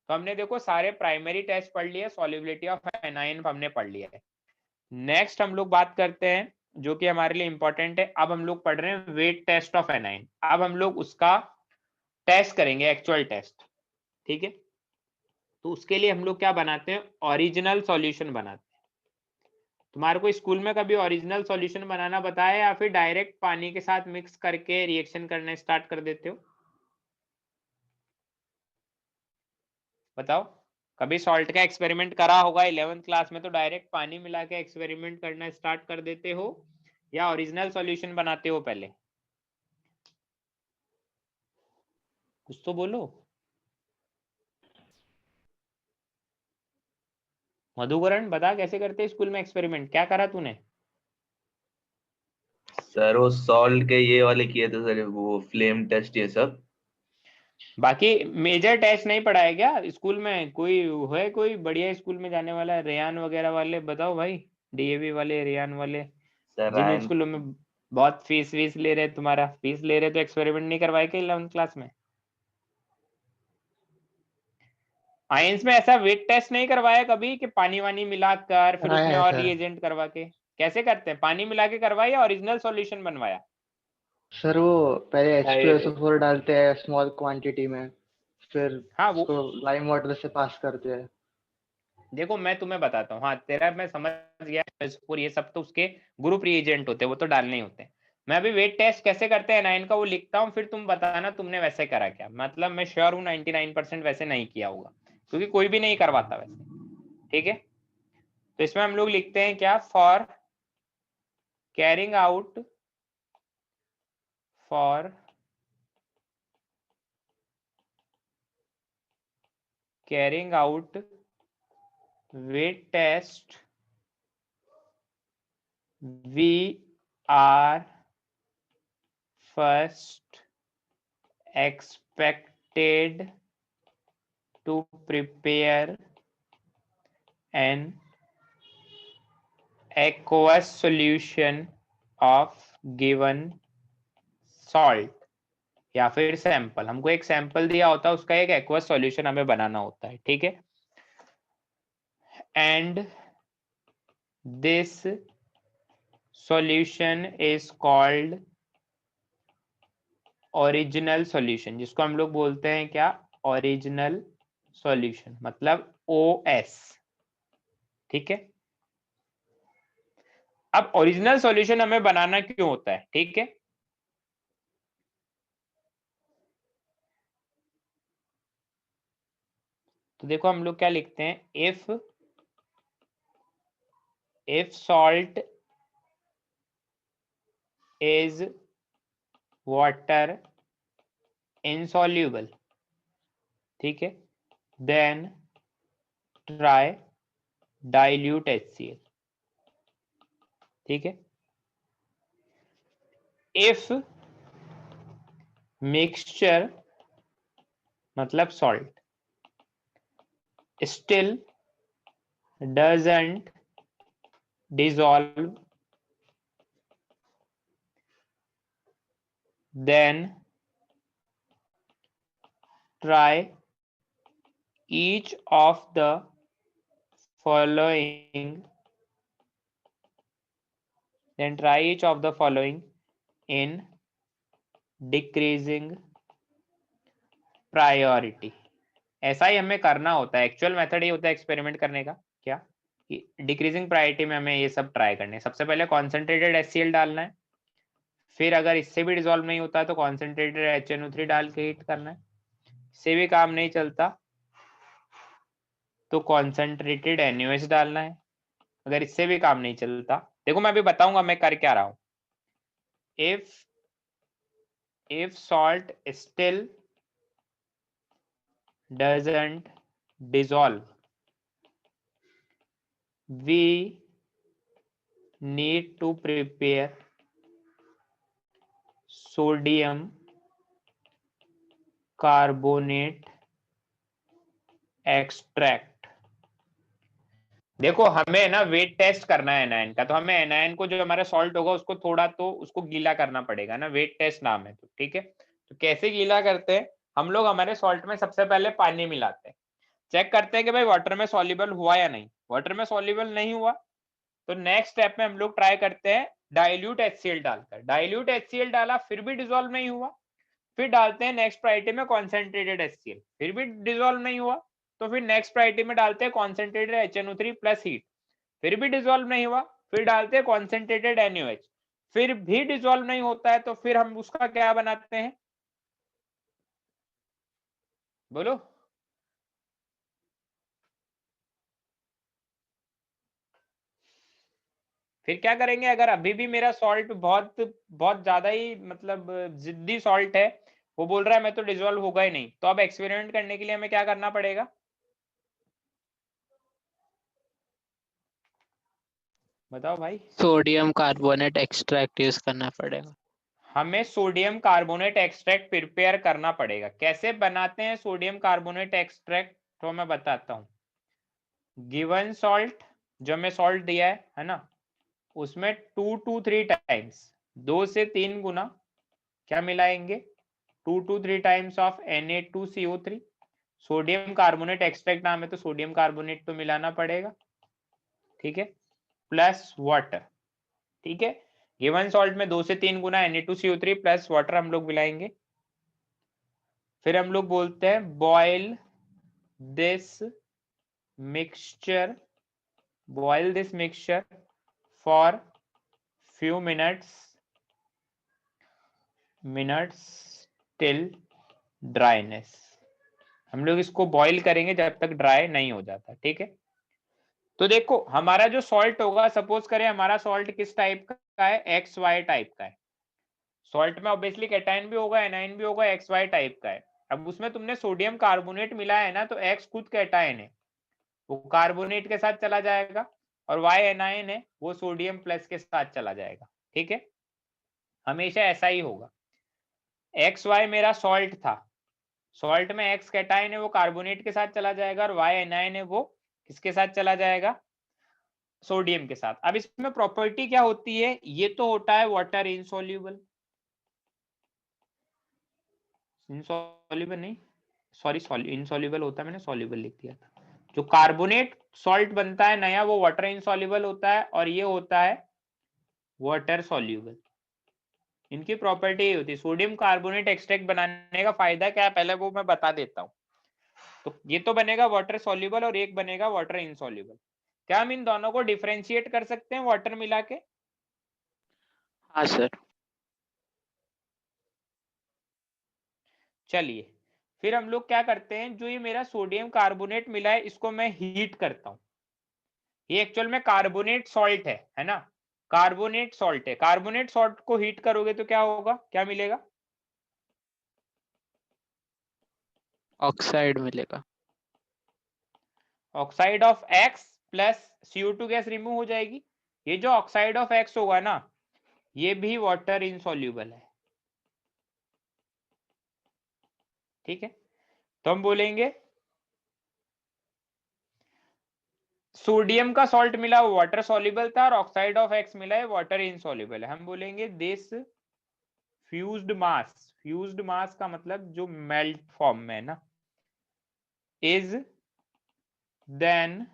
तो हमने देखो सारे प्राइमरी टेस्ट पढ़ लिए, सॉल्युबिलिटी ऑफ एनाइन हमने पढ़ लिया है। नेक्स्ट हम लोग बात करते हैं जो कि हमारे लिए इंपॉर्टेंट है, अब हम लोग पढ़ रहे हैं वेट टेस्ट ऑफ एनाइन। अब हम लोग उसका टेस्ट करेंगे, एक्चुअल टेस्ट। ठीक है, तो उसके लिए हम लोग क्या बनाते हैं? ओरिजिनल सॉल्यूशन बनाते हैं। तुम्हारे को स्कूल में कभी ओरिजिनल सॉल्यूशन बनाना बताया या फिर डायरेक्ट पानी के साथ मिक्स करके रिएक्शन करना स्टार्ट कर देते हो? बताओ, कभी सॉल्ट का एक्सपेरिमेंट करा होगा 11th क्लास में, तो डायरेक्ट पानी मिला के एक्सपेरिमेंट करना स्टार्ट कर देते हो या ओरिजिनल सॉल्यूशन बनाते हो पहले? कुछ तो बोलो। मधुकरण बता, कैसे करते स्कूल में एक्सपेरिमेंट, क्या करा तूने? सर वो सॉल्ट के ये वाले किए थे सर, वो फ्लेम टेस्ट ये सब। बाकी मेजर टेस्ट नहीं पढ़ाया क्या स्कूल में? कोई है कोई बढ़िया स्कूल में जाने वाला, रेयान वगैरह वाले बताओ भाई, डीएवी वाले, रेयान वाले, सर जिन आयन स्कूलों में बहुत फीस वीस ले रहे, तुम्हारा फीस ले रहे, तो एक्सपेरिमेंट नहीं करवाए क्या 11th क्लास में? आयंस में ऐसा वेट टेस्ट नहीं करवाया कभी कि पानी वानी मिलाकर फिर कराया उसमें है और सर। रिएजेंट करवा के? कैसे करते हैं, पानी मिला के करवाया या ओरिजिनल सॉल्यूशन बनवाया? सर वो पहले नहीं, H2SO4 डालते हैं स्मॉल क्वांटिटी में, फिर हाँ वो उसको लाइम वाटर से पास करते हैं। देखो मैं तुम्हें बताता हूँ, हाँ तेरा मैं समझ गया, और ये सब तो उसके ग्रुप रिएजेंट होते हैं, वो तो डालने ही होते हैं। मैं अभी वेट टेस्ट कैसे करते हैं नाइन का वो लिखता हूँ, फिर तुम बताना तुमने वैसे करा क्या। मतलब मैं श्योर हूँ 99% वैसे नहीं किया होगा, क्योंकि कोई भी नहीं करवाता वैसे। ठीक है, तो इसमें हम लोग लिखते हैं क्या? For carrying out, for carrying out weight test, we are first expected to prepare an aqueous solution of given salt, या फिर सैंपल, हमको एक सैंपल दिया होता है, उसका एक एक्वस सॉल्यूशन हमें बनाना होता है। ठीक है, and this solution is called original solution, जिसको हम लोग बोलते हैं क्या? ओरिजिनल सॉल्यूशन, मतलब OS। ठीक है, अब ओरिजिनल सॉल्यूशन हमें बनाना क्यों होता है? ठीक है, तो देखो हम लोग क्या लिखते हैं, if salt is water insoluble, ठीक है, देन ट्राई डाइल्यूट HCl। ठीक है, इफ मिक्सचर मतलब salt, still doesn't dissolve, then try each of the following in decreasing priority। ऐसा ही हमें करना होता है, एक्चुअल मेथड ये होता है एक्सपेरिमेंट करने का, क्या कि डिक्रीजिंग प्रायोरिटी में हमें ये सब ट्राई करने हैं। सबसे पहले कॉन्सेंट्रेटेड HCl डालना है, फिर अगर इससे भी डिसॉल्व नहीं होता है तो कॉन्सेंट्रेटेड HNO3 डाल के हीट करना है, इससे भी काम नहीं चलता तो कॉन्सेंट्रेटेड NaOH डालना है, अगर इससे भी काम नहीं चलता, देखो मैं अभी बताऊंगा मैं कर क्या रहा हूं। if salt still doesn't dissolve, we need to prepare sodium carbonate extract। देखो हमें ना वेट टेस्ट करना है एनायन का, तो हमें एनायन को जो हमारा सॉल्ट होगा उसको थोड़ा तो उसको गीला करना पड़ेगा ना, वेट टेस्ट नाम है तो, ठीक है। तो कैसे गीला करते हैं हम लोग, हमारे सॉल्ट में सबसे पहले पानी मिलाते हैं, चेक करते हैं कि भाई वाटर में सॉल्युबल हुआ या नहीं, वाटर में सॉल्युबल नहीं हुआ तो नेक्स्ट स्टेप में हम लोग ट्राई करते हैं डाइल्यूट HCl डालकर, डाइल्यूट HCl डाला फिर भी डिसॉल्व नहीं हुआ, फिर डालते हैं नेक्स्ट प्रायोरिटी में कॉन्सेंट्रेटेड HCl, फिर भी डिसॉल्व नहीं हुआ तो फिर नेक्स्ट प्रायोरिटी में डालते हैं कॉन्सेंट्रेटेड HNO3 प्लस हीट, फिर भी डिसॉल्व नहीं हुआ, फिर डालते हैं कॉन्सेंट्रेटेड NaOH, फिर भी डिसॉल्व नहीं होता है तो फिर हम उसका क्या बनाते हैं, बोलो। फिर क्या करेंगे, अगर अभी भी मेरा सॉल्ट बहुत बहुत ज्यादा ही मतलब जिद्दी सॉल्ट है, वो बोल रहा है मैं तो डिसॉल्व होगा ही नहीं, तो अब एक्सपेरिमेंट करने के लिए हमें क्या करना पड़ेगा, बताओ भाई। सोडियम कार्बोनेट एक्सट्रैक्ट यूज करना पड़ेगा। हमें सोडियम कार्बोनेट एक्सट्रैक्ट प्रिपेयर करना पड़ेगा। कैसे बनाते हैं सोडियम कार्बोनेट एक्सट्रैक्ट, तो मैं बताता हूँ। गिवन सॉल्ट, जो हमें सॉल्ट दिया है ना, उसमें 2 to 3 टाइम्स, 2 से 3 गुना क्या मिलाएंगे, 2 to 3 times of Na2CO3, sodium carbonate extract नाम है तो सोडियम कार्बोनेट तो मिलाना पड़ेगा, ठीक है, प्लस वाटर, ठीक है। गिवन सॉल्ट में 2 से 3 गुना Na2CO3 प्लस वाटर हम लोग मिलाएंगे, फिर हम लोग बोलते हैं boil this mixture, boil this mixture for few minutes till dryness। हम लोग इसको बॉईल करेंगे जब तक ड्राई नहीं हो जाता, ठीक है। तो देखो हमारा जो सॉल्ट होगा, सपोज करें हमारा सॉल्ट किस टाइप का है, XY टाइप का है। सॉल्ट में ऑब्वियसली कैटायन भी होगा एनायन भी होगा, XY टाइप का है। अब उसमें तुमने सोडियम कार्बोनेट मिलाया है ना, तो X खुद कैटायन है, वो कार्बोनेट के साथ चला जाएगा, और Y एनायन है, वो सोडियम प्लस के साथ चला जाएगा, ठीक है। हमेशा ऐसा ही होगा। XY मेरा सॉल्ट था, सॉल्ट में X कैटायन है, वो कार्बोनेट के साथ चला जाएगा, और Y एनायन है, वो किसके साथ चला जाएगा, सोडियम के साथ। अब इसमें प्रॉपर्टी क्या होती है, ये तो होता है वाटर इनसॉल्युबल, इनसॉल्युबल नहीं सॉरी इनसॉल्युबल होता है, मैंने सॉल्युबल लिख दिया था। जो कार्बोनेट सॉल्ट बनता है नया, वो वाटर इनसॉल्युबल होता है, और ये होता है वाटर सॉल्युबल। इनकी प्रॉपर्टी ये होती है। सोडियम कार्बोनेट एक्सट्रैक्ट बनाने का फायदा क्या है, पहले वो मैं बता देता हूँ। तो ये तो बनेगा वाटर सॉल्युबल और एक बनेगा वाटर इनसॉल्युबल। क्या हम इन दोनों को डिफरेंशिएट कर सकते हैं वाटर मिला के? हाँ सर। चलिए फिर हम लोग क्या करते हैं, जो ये मेरा सोडियम कार्बोनेट मिला है इसको मैं हीट करता हूँ। ये एक्चुअल में कार्बोनेट सॉल्ट है ना, कार्बोनेट सॉल्ट है। कार्बोनेट सॉल्ट को हीट करोगे तो क्या होगा, क्या मिलेगा, ऑक्साइड मिलेगा। Oxide of X plus CO2 gas remove हो जाएगी। ये जो ऑक्साइड ऑफ X होगा ना, ये भी वाटर इनसॉल्युबल है, ठीक है। तो हम बोलेंगे सोडियम का सॉल्ट मिला वो वाटर सॉल्युबल था और ऑक्साइड ऑफ एक्स मिला है वाटर इनसॉल्युबल है। हम बोलेंगे दिस फ्यूज्ड मास का मतलब जो मेल्ट फॉर्म में है ना, is then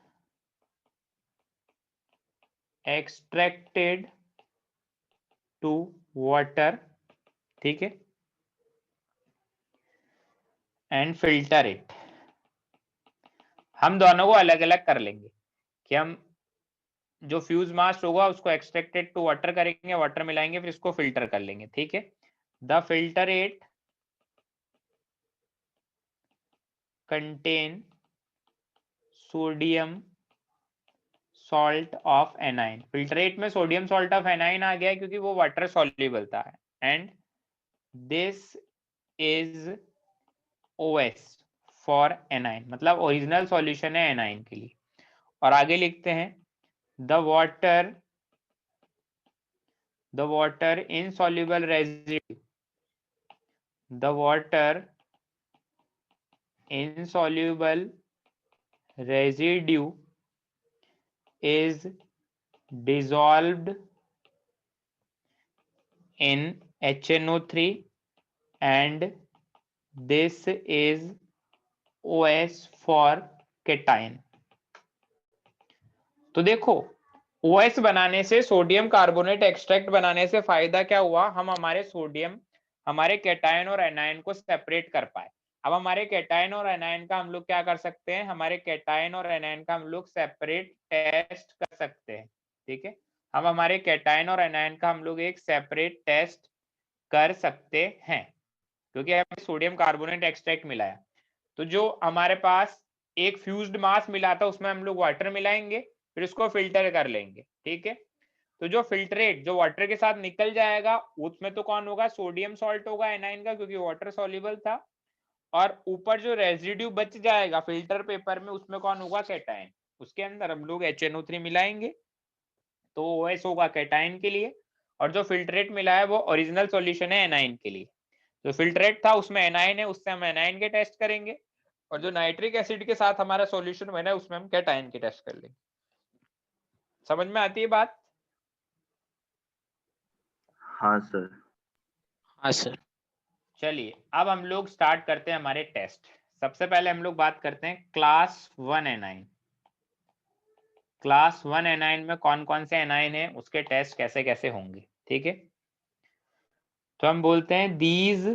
extracted to water, ठीक है, एंड फिल्टर इट। हम दोनों को अलग अलग कर लेंगे कि हम जो फ्यूज मास होगा उसको एक्सट्रैक्टेड टू वाटर करेंगे, वाटर मिलाएंगे, फिर इसको फिल्टर कर लेंगे, ठीक है। The filtrate contain sodium salt of anion. Filtrate में सोडियम सॉल्ट ऑफ एनाइन आ गया क्योंकि वो वाटर सॉल्युबल था। And this is OS for A9, मतलब ओरिजिनल सॉल्यूशन है एनाइन के लिए। और आगे लिखते हैं the water insoluble residue, the water insoluble residue is dissolved in HNO3 and this is OS for cation। तो देखो OS बनाने से, सोडियम कार्बोनेट एक्सट्रैक्ट बनाने से फायदा क्या हुआ, हम हमारे सोडियम, हमारे कैटायन और एनायन को सेपरेट कर पाए। अब हमारे कैटायन और एनायन का हम लोग क्या कर सकते हैं, हमारे कैटायन और एनायन का हम लोग सेपरेट टेस्ट कर सकते हैं, ठीक है। हम हमारे कैटायन और एनायन का हम लोग एक सेपरेट टेस्ट कर सकते हैं क्योंकि हमें सोडियम कार्बोनेट एक्सट्रैक्ट मिला है। तो जो हमारे पास एक फ्यूज्ड मास मिला था उसमें हम लोग वाटर मिलाएंगे, फिर उसको फिल्टर कर लेंगे, ठीक है। तो जो फिल्ट्रेट जो वाटर के साथ निकल जाएगा उसमें तो कौन होगा, सोडियम सॉल्ट होगा एनाइन का क्योंकि वाटर सॉल्युबल था। और ऊपर जो रेजिड्यू बच जाएगा फिल्टर पेपर में उसमें कौन होगा, कैटायन। उसके अंदर हम लोग HNO3 मिलाएंगे तो OS होगा कैटायन के लिए, और जो फिल्ट्रेट मिला है वो ओरिजिनल सॉल्यूशन है एनाइन के लिए। जो फिल्ट्रेट था उसमें एनाइन है, उससे हम एनाइन के टेस्ट करेंगे, और जो नाइट्रिक एसिड के साथ हमारा सॉल्यूशन बना है उसमें हम कैटायन के टेस्ट कर लेंगे। समझ में आती है बात? हाँ सर। हाँ सर। चलिए अब हम लोग स्टार्ट करते हैं हमारे टेस्ट। सबसे पहले हम लोग बात करते हैं क्लास 1 एनाइन। क्लास 1 एनाइन में कौन कौन से एनाइन है, उसके टेस्ट कैसे कैसे होंगे, ठीक है। तो हम बोलते हैं these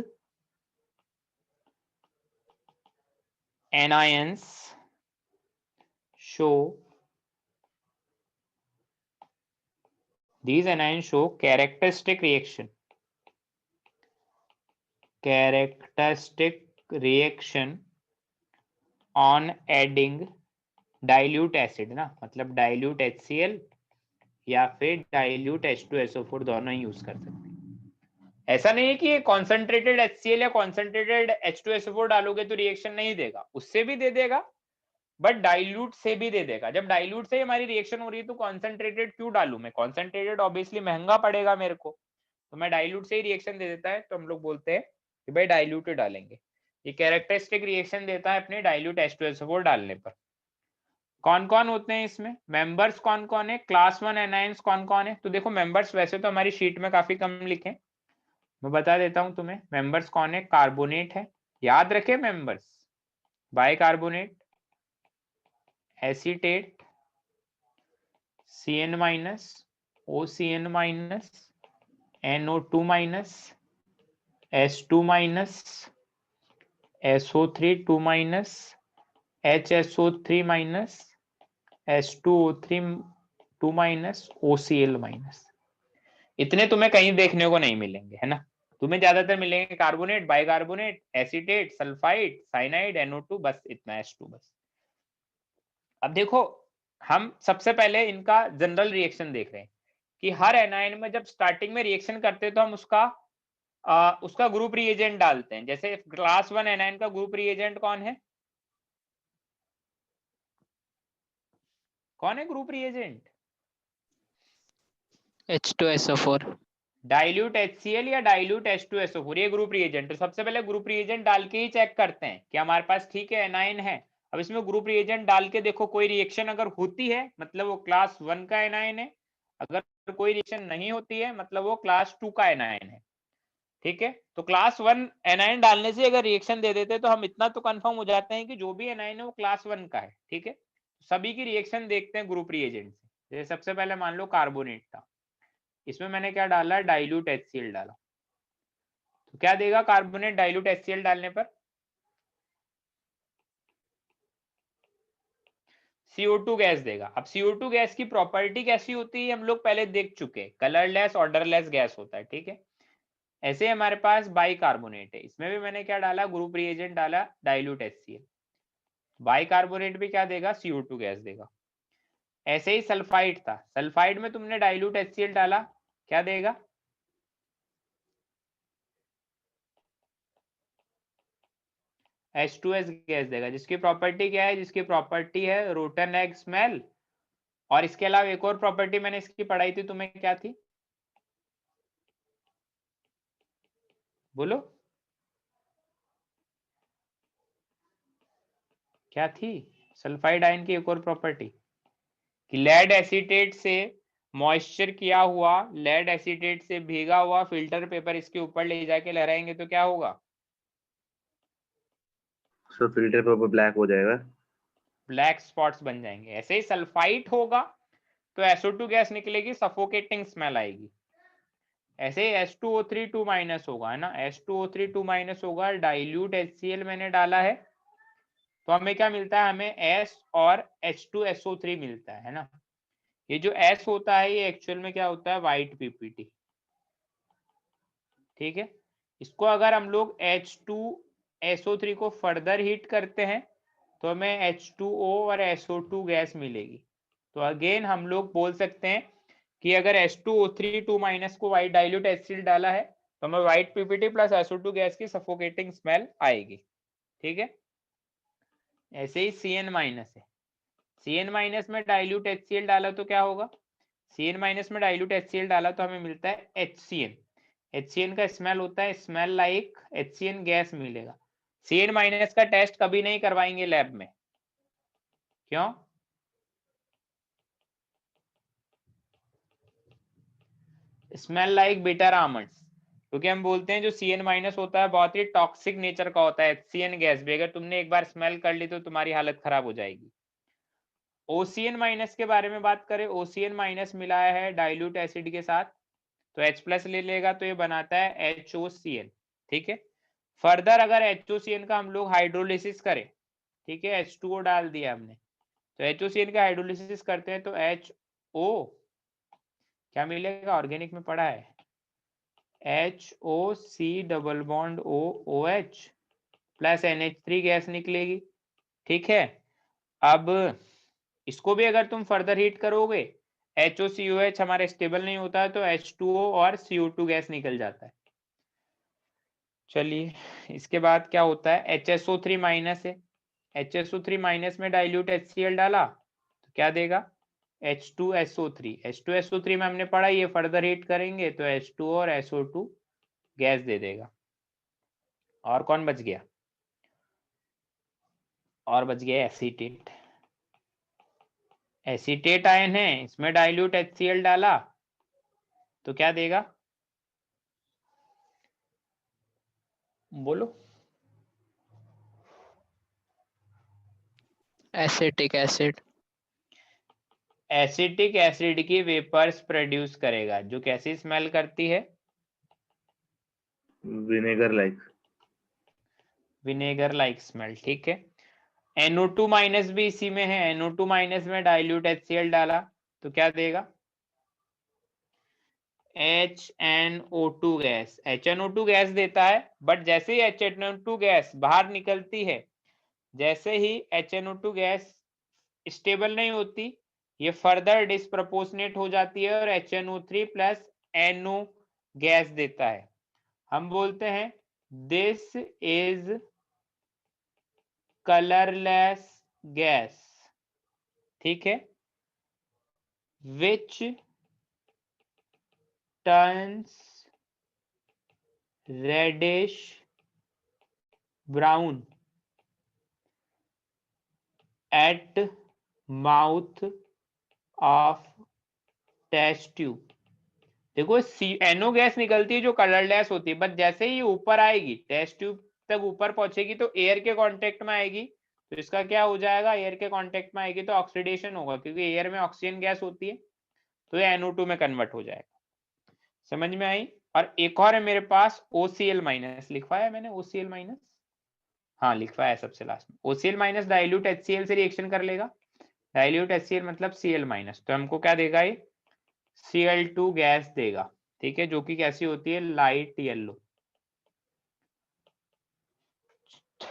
anions show characteristic reaction on adding dilute acid ना, मतलब डाइल्यूट HCl या फिर डाइल्यूट H2SO4 दोनों ही यूज कर सकते हैं। ऐसा नहीं है कि ये कॉन्सेंट्रेटेड HCl या कॉन्सेंट्रेटेड H2SO4 डालोगे तो रिएक्शन नहीं देगा, उससे भी दे देगा, बट डाइल्यूट से भी दे देगा। जब डाइल्यूट से हमारी रिएक्शन हो रही है तो कॉन्सेंट्रेटेड क्यों डालू मैं, कॉन्सेंट्रेटेड ऑब्वियसली महंगा पड़ेगा मेरे को, तो मैं डाइल्यूट से ही रिएक्शन दे देता है। तो हम लोग बोलते हैं कि भाई डाइल्यूट डालेंगे। ये कैरेक्टरिस्टिक रिएक्शन देता है अपने डाइल्यूट H2SO4 डालने पर। कौन कौन होते हैं इसमें, मेंबर्स कौन कौन है, क्लास 1 एनाइंस कौन कौन है। तो देखो मेंबर्स वैसे तो हमारी शीट में काफी कम लिखे, मैं बता देता हूं तुम्हें मेंबर्स कौन है। कार्बोनेट है, याद रखे members, bicarbonate, acetate, CN-, OCN-, NO2-, S2-, SO3 2-, HSO3-, S2O3 2-, OCl-। इतने तुम्हें कहीं देखने को नहीं मिलेंगे, है ना। तुम्हें ज्यादातर मिलेंगे carbonate, bicarbonate, acetate, sulphide, cyanide, NO2, बस इतना, H2 बस। अब देखो हम सबसे पहले इनका जनरल रिएक्शन देख रहे हैं कि हर एनायन में जब स्टार्टिंग में रिएक्शन करते हैं तो हम उसका ग्रुप रिएजेंट डालते हैं। जैसे क्लास 1 एनायन का ग्रुप रिएजेंट कौन है, कौन है group reagent, H2SO4। Dilute HCl या डाइल्यूट H2SO4, ये ग्रुप रिएजेंट। तो सबसे पहले ग्रुप रिएजेंट डाल के ही चेक करते हैं कि हमारे पास ठीक है एनाइन है। अब इसमें ग्रुप रिएजेंट डाल के देखो, कोई रिएक्शन अगर होती है मतलब वो क्लास 1 का एनाइन है, अगर कोई रिएक्शन नहीं होती है मतलब वो क्लास 2 का एनाइन है। ठीक है, तो क्लास 1 एनाइन डालने से अगर रिएक्शन दे देते तो हम इतना तो कंफर्म हो जाते हैं कि जो भी एनाइन है वो क्लास 1 का है। ठीक है, सभी की रिएक्शन देखते हैं ग्रुप रिएजेंट से। जैसे सबसे पहले मान लो कार्बोनेट था, इसमें मैंने क्या डाला, डाइल्यूट HCl डाला, तो क्या देगा कार्बोनेट डाइल्यूट HCl डालने पर? CO2 गैस देगा। अब CO2 गैस की प्रॉपर्टी कैसी होती है हम लोग पहले देख चुके हैं, कलरलेस ऑर्डरलेस गैस होता है। ठीक है, ऐसे हमारे पास बाइकार्बोनेट है, इसमें भी मैंने क्या डाला, ग्रुप रिएजेंट डाला डाइल्यूट HCl। बाइकार्बोनेट भी क्या देगा, CO2 गैस देगा। ऐसे ही सल्फाइड था, सल्फाइड में तुमने डाइल्यूट HCl डाला, क्या देगा, H2S गैस देगा, जिसकी प्रॉपर्टी क्या है, जिसकी प्रॉपर्टी है रोटन एग स्मेल। और इसके अलावा एक और प्रॉपर्टी मैंने इसकी पढ़ाई थी तुम्हें, क्या थी बोलो, क्या थी सल्फाइड आयन की एक और प्रॉपर्टी, कि लेड एसीटेट से मॉइस्चर किया हुआ, लेड एसीटेट से भीगा हुआ फिल्टर पेपर इसके ऊपर ले जाके लहराएंगे तो क्या होगा, सो फिल्टर पेपर ब्लैक हो जाएगा। ब्लैक स्पॉट्स बन जाएंगे। ऐसे ही सल्फाइट होगा तो SO2 गैस निकलेगी, सफोकेटिंग स्मेल आएगी। ऐसे ही H2O3 2 माइनस होगा, है ना, H2O3 2 माइनस होगा, डाइल्यूट HCl मैंने डाला है, तो हमें क्या मिलता है, हमें S और H2SO3 मिलता है ना। ये जो S होता है ये एक्चुअल में क्या होता है, व्हाइट PPT। ठीक है, इसको अगर हम लोग H2SO3 को फर्दर हीट करते हैं तो हमें H2O और SO2 गैस मिलेगी। तो अगेन हम लोग बोल सकते हैं कि अगर H2O3 2 माइनस को व्हाइट डाइल्यूट HCl डाला है तो हमें white PPT plus SO2 gas की सफोकेटिंग स्मेल आएगी। ठीक है, ऐसे ही Cn माइनस है, Cn माइनस में डाइल्यूट HCl डाला तो क्या होगा, Cn माइनस में डाइल्यूट HCl डाला तो हमें मिलता है HCN। HCN का स्मेल होता है स्मेल लाइक HCN गैस मिलेगा। Cn माइनस का टेस्ट कभी नहीं करवाएंगे लैब में, क्यों, स्मेल लाइक बिटर आमंड्स, क्योंकि हम बोलते हैं जो Cn माइनस होता है बहुत ही टॉक्सिक नेचर का होता है। HCN गैस भी अगर तुमने एक बार स्मेल कर ली तो तुम्हारी हालत खराब हो जाएगी। OCN माइनस के बारे में बात करें, OCN माइनस मिलाया है डाइल्यूट एसिड के साथ तो H प्लस ले लेगा तो ये बनाता है HOCN। ठीक है, फर्दर अगर HOCN का हम लोग हाइड्रोलिसिस करें, ठीक है, H2O डाल दिया हमने, तो HOCN का हाइड्रोलिसिस करते हैं तो HO क्या मिलेगा, ऑर्गेनिक में पढ़ा है, HOC double bond OH plus NH3 gas निकलेगी। ठीक है, अब इसको भी अगर तुम फर्दर हीट करोगे, HOCOH हमारे स्टेबल नहीं होता है तो H2O और CO2 गैस निकल जाता है। चलिए इसके बाद क्या होता है, HSO3 माइनस है, HSO3 माइनस में डाइल्यूट HCl डाला तो क्या देगा, H2SO3। H2SO3 में हमने पढ़ा ये फर्दर हीट करेंगे तो H2 और SO2 गैस दे देगा। और कौन बच गया, और बच गया एसीटेट। एसीटेट आयन है, इसमें डाइल्यूट HCl डाला तो क्या देगा, बोलो, एसिटिक एसिड। एसिटिक एसिड की वेपर्स प्रोड्यूस करेगा जो कैसी स्मेल करती है, vinegar like. Vinegar like smell. ठीक है, NO2 माइनस भी इसी में है, NO2 माइनस में डाइल्यूट HCl डाला तो क्या देगा, HNO2 गैस। HNO2 गैस देता है, बट जैसे ही HNO2 गैस बाहर निकलती है, जैसे ही HNO2 गैस स्टेबल नहीं होती, ये फर्दर डिस्प्रपोर्शनेट हो जाती है और HNO3 प्लस NO गैस देता है। हम बोलते हैं दिस इज कलरलेस गैस। ठीक है, which turns reddish brown at mouth of test tube. देखो NO गैस निकलती है जो कलरलेस होती है, बट जैसे ही ऊपर आएगी टेस्ट ट्यूब तक ऊपर पहुंचेगी तो एयर के कांटेक्ट में आएगी, तो इसका क्या हो जाएगा, एयर के कांटेक्ट में आएगी तो ऑक्सीडेशन होगा, क्योंकि एयर में ऑक्सीजन गैस होती है, तो ये NO2 में कन्वर्ट हो जाएगा। समझ में आई? और एक और है मेरे पास OCl- लिखवाया मैंने, OCl-, हाँ लिखवाया सबसे लास्ट में। OCl- डाइल्यूट HCl से रिएक्शन कर लेगा, डाइल्यूट HCl मतलब Cl-, तो हमको क्या देगा ये, Cl2 गैस देगा, ठीक है, जो कि कैसी होती है, लाइट येलो। तो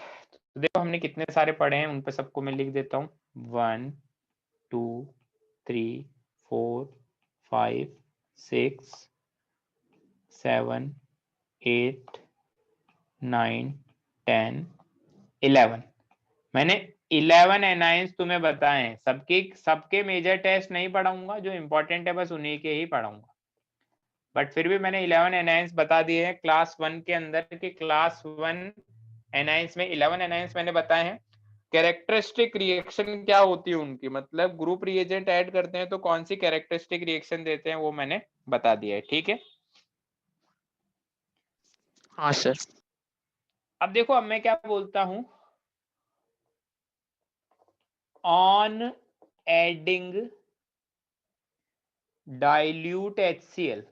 देखो हमने कितने सारे पढ़े हैं, उन पे सबको मैं लिख देता हूँ, 1 2 3 4 5 6 7 8 9 10 11। मैंने 11 एनाइंस तुम्हें बताए हैं, सबके मेजर टेस्ट नहीं पढ़ाऊंगा, जो इंपॉर्टेंट है बस उन्हीं के ही पढ़ाऊंगा, बट फिर भी मैंने 11 एनाइंस बता दिए हैं क्लास 1 के अंदर के। क्लास 1 एनाइंस में 11 एनाइंस मैंने बताए हैं। कैरेक्टरिस्टिक रिएक्शन क्या होती है उनकी, मतलब ग्रुप रिएजेंट ऐड करते हैं तो कौन सी कैरेक्टरिस्टिक रिएक्शन देते हैं, वो मैंने बता दिया है, ठीक है। हाँ सर। अब देखो, अब मैं क्या बोलता हूं, on adding dilute HCl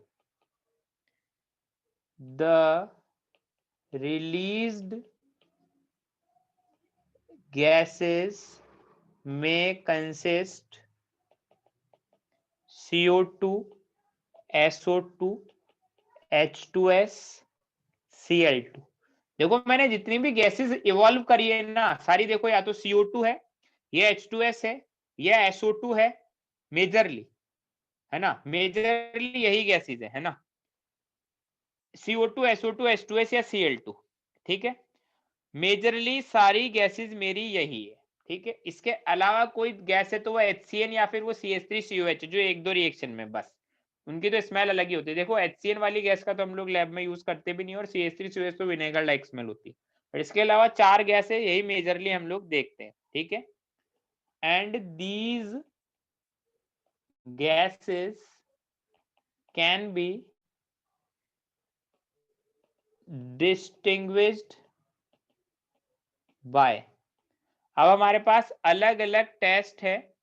the released gases may consist CO2 SO2 H2S Cl2। देखो मैंने जितनी भी गैसेस इवॉल्व करी है ना सारी, देखो या तो CO2 है, ये H2S है, ये SO2 है, मेजरली, है ना, मेजरली यही गैसेस है ना, CO2 SO2 H2S या Cl2, ठीक है, मेजरली सारी गैसेस मेरी यही है, ठीक है। इसके अलावा कोई गैस है तो वो HCN या फिर वो CH3COH, जो एक दो रिएक्शन में, बस उनकी तो स्मेल अलग ही होती है। देखो HCN वाली गैस का तो हम लोग लैब में यूज करते भी नहीं, और CH3COH तो विनेगर लाइक स्मेल होती है, पर इसके अलावा 4 गैस है, यही मेजरली हम लोग देखते हैं, ठीक है। And these gases can be distinguished by, अब हमारे पास अलग अलग टेस्ट है,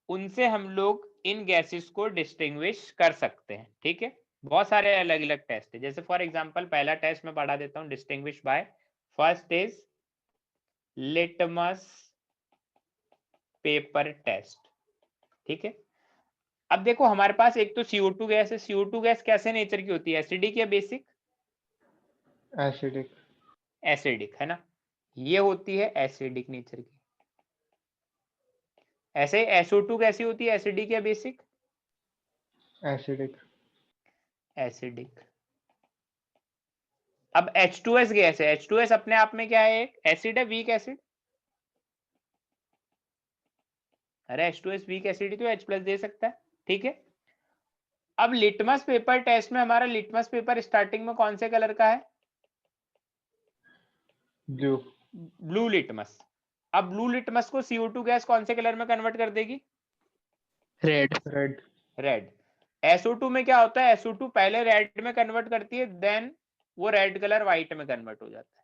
उनसे हम लोग इन गैसेस को डिस्टिंग्विश कर सकते हैं, ठीक है। बहुत सारे अलग अलग टेस्ट है, जैसे फॉर एग्जांपल पहला टेस्ट मैं पढ़ा देता हूँ, distinguish by. First is litmus paper test, ठीक है। अब देखो हमारे पास एक तो CO2 गैस है, CO2 गैस कैसे नेचर की होती है, एसिडिक या बेसिक, एसिडिक। एसिडिक, है ना, ये होती है एसिडिक नेचर की। ऐसे SO2 कैसी होती है, एसिडिक या बेसिक, एसिडिक। एसिडिक। अब H2S गैस है, H2S अपने आप में क्या है, एक एसिड है, वीक एसिड, अरे H2S वीक एसिड ही तो H+ दे सकता है, ठीक है। अब लिटमस पेपर टेस्ट में हमारा लिटमस पेपर स्टार्टिंग में कौन से कलर का है, ब्लू। Blue litmus. अब ब्लू लिटमस को CO2 गैस कौन से कलर में कन्वर्ट कर देगी, रेड। रेड। रेड। SO2 में क्या होता है, SO2 पहले रेड में कन्वर्ट करती है, देन वो रेड कलर व्हाइट में कन्वर्ट हो जाता है।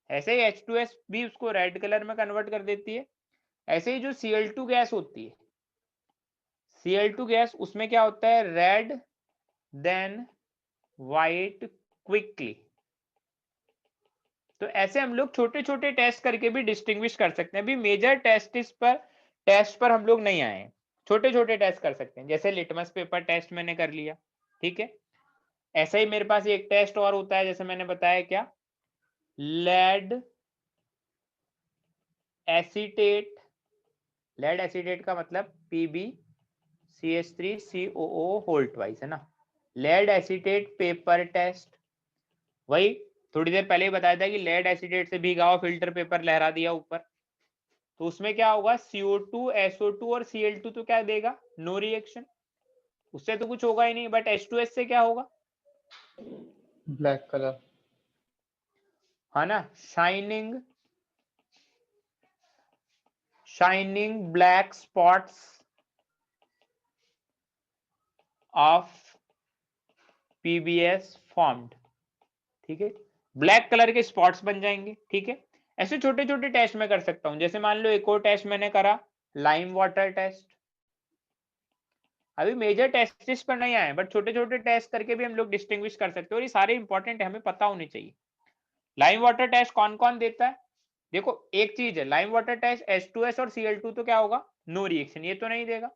ऐसे ही H2S भी उसको रेड कलर में कन्वर्ट कर देती है। ऐसे ही जो Cl2 गैस होती है, Cl2 गैस उसमें क्या होता है, रेड देन व्हाइट क्विकली। तो ऐसे हम लोग छोटे छोटे टेस्ट करके भी डिस्टिंग्विश कर सकते हैं। अभी मेजर टेस्ट पर हम लोग नहीं आए हैं, छोटे छोटे टेस्ट कर सकते हैं, जैसे लिटमस पेपर टेस्ट मैंने कर लिया, ठीक है। ऐसा ही मेरे पास एक टेस्ट और होता है, जैसे मैंने बताया क्या, लेड एसीटेट, लेड एसीटेट का मतलब PbCH3COO होल ट्वाइस, है ना, लेड एसीटेट पेपर टेस्ट। वही थोड़ी देर पहले ही बताया था कि लेड एसीटेट से भीगा हुआ फिल्टर पेपर लहरा दिया ऊपर, तो उसमें क्या होगा, CO2 SO2 और Cl2 तो क्या देगा, नो रिएक्शन, उससे तो कुछ होगा ही नहीं, बट H2S से क्या होगा, ब्लैक कलर। है ना, shining black spots of PBS formed. ठीक है, ब्लैक कलर के स्पॉट्स बन जाएंगे। ठीक है, ऐसे छोटे छोटे टेस्ट मैं कर सकता हूं। जैसे मान लो एक और टेस्ट मैंने करा, लाइम वाटर टेस्ट। अभी मेजर टेस्ट इस पर नहीं आए, बट छोटे छोटे टेस्ट करके भी हम लोग डिस्टिंग्विश कर सकते हैं, और ये सारे इंपॉर्टेंट है, हमें पता होनी चाहिए। लाइम वाटर टेस्ट कौन कौन देता है? देखो एक चीज है, लाइम वाटर टेस्ट H2S और Cl2 तो क्या होगा, नो रिएक्शन, ये तो नहीं देगा।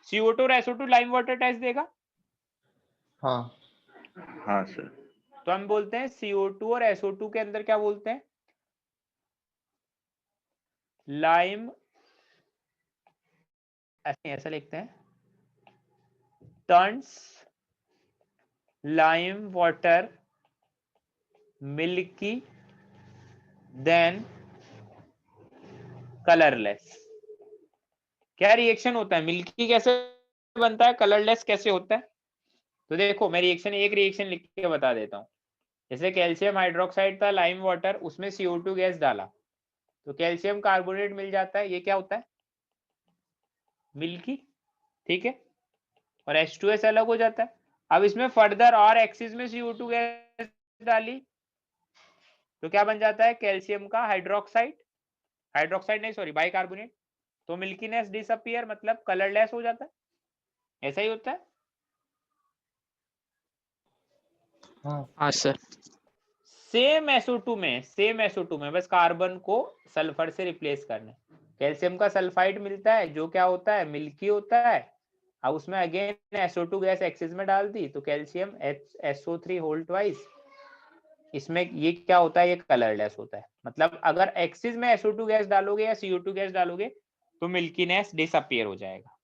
CO2 और SO2 लाइम वाटर टेस्ट देगा। हाँ हाँ सर। तो हम बोलते हैं CO2 और SO2 के अंदर क्या बोलते हैं, लाइम, ऐसा लिखते हैं, turns lime water milky then colourless. क्या रिएक्शन होता है, मिल्की कैसे बनता है, कलरलेस कैसे होता है? तो देखो मैं एक रिएक्शन लिख के बता देता हूँ। जैसे कैल्शियम हाइड्रोक्साइड था, लाइम वाटर, उसमें CO2 गैस डाला तो कैल्शियम कार्बोनेट मिल जाता है, ये क्या होता है, मिल्की। ठीक है, और H2S अलग हो जाता है। अब इसमें फर्दर और एक्सिस में CO2 गैस डाली तो क्या बन जाता है, कैल्शियम का हाइड्रोक्साइड नहीं सॉरी बाइकार्बोनेट, तो मिल्कीनेस डिसअपियर, मतलब कलरलेस हो जाता है। ऐसा ही होता है। हाँ सर। सेम SO2 में बस कार्बन को सल्फर से रिप्लेस करना है। कैल्शियम का सल्फाइड मिलता है जो क्या होता है, मिल्की होता है। अब उसमें अगेन SO2 गैस एक्सिस में डाल दी तो कैल्शियम SO3 होल ट्वाइस, इसमें ये क्या होता है, ये कलरलेस होता है। मतलब अगर एक्सिस में SO2 गैस डालोगे या CO2 गैस डालोगे तो मिल्कीनेस डिसअपियर हो जाएगा।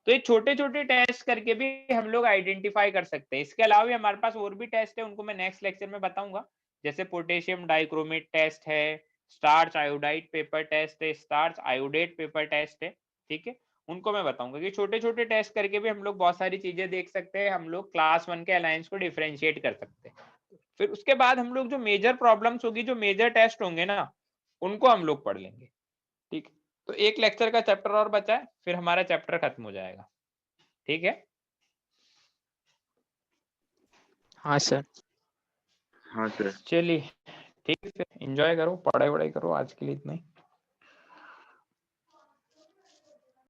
तो ये छोटे छोटे टेस्ट करके भी हम लोग आइडेंटिफाई कर सकते हैं। इसके अलावा भी हमारे पास और भी टेस्ट है, उनको मैं नेक्स्ट लेक्चर में बताऊंगा। जैसे पोटेशियम डाइक्रोमेट टेस्ट है, स्टार्च आयोडाइड पेपर टेस्ट है, स्टार्च आयोडेट पेपर टेस्ट है। ठीक है, उनको मैं बताऊंगा कि छोटे छोटे टेस्ट करके भी हम लोग बहुत सारी चीजें देख सकते हैं। हम लोग क्लास 1 के अलायंस को डिफरेंशिएट कर सकते हैं। फिर उसके बाद हम लोग जो मेजर प्रॉब्लम्स होगी, जो मेजर टेस्ट होंगे ना, उनको हम लोग पढ़ लेंगे। ठीक, तो एक लेक्चर का चैप्टर और बचा है, फिर हमारा चैप्टर खत्म हो जाएगा। ठीक है, हाँ सर। हाँ सर। चलिए ठीक है, फिर एंजॉय करो, पढ़ाई वढ़ाई करो, आज के लिए इतना ही।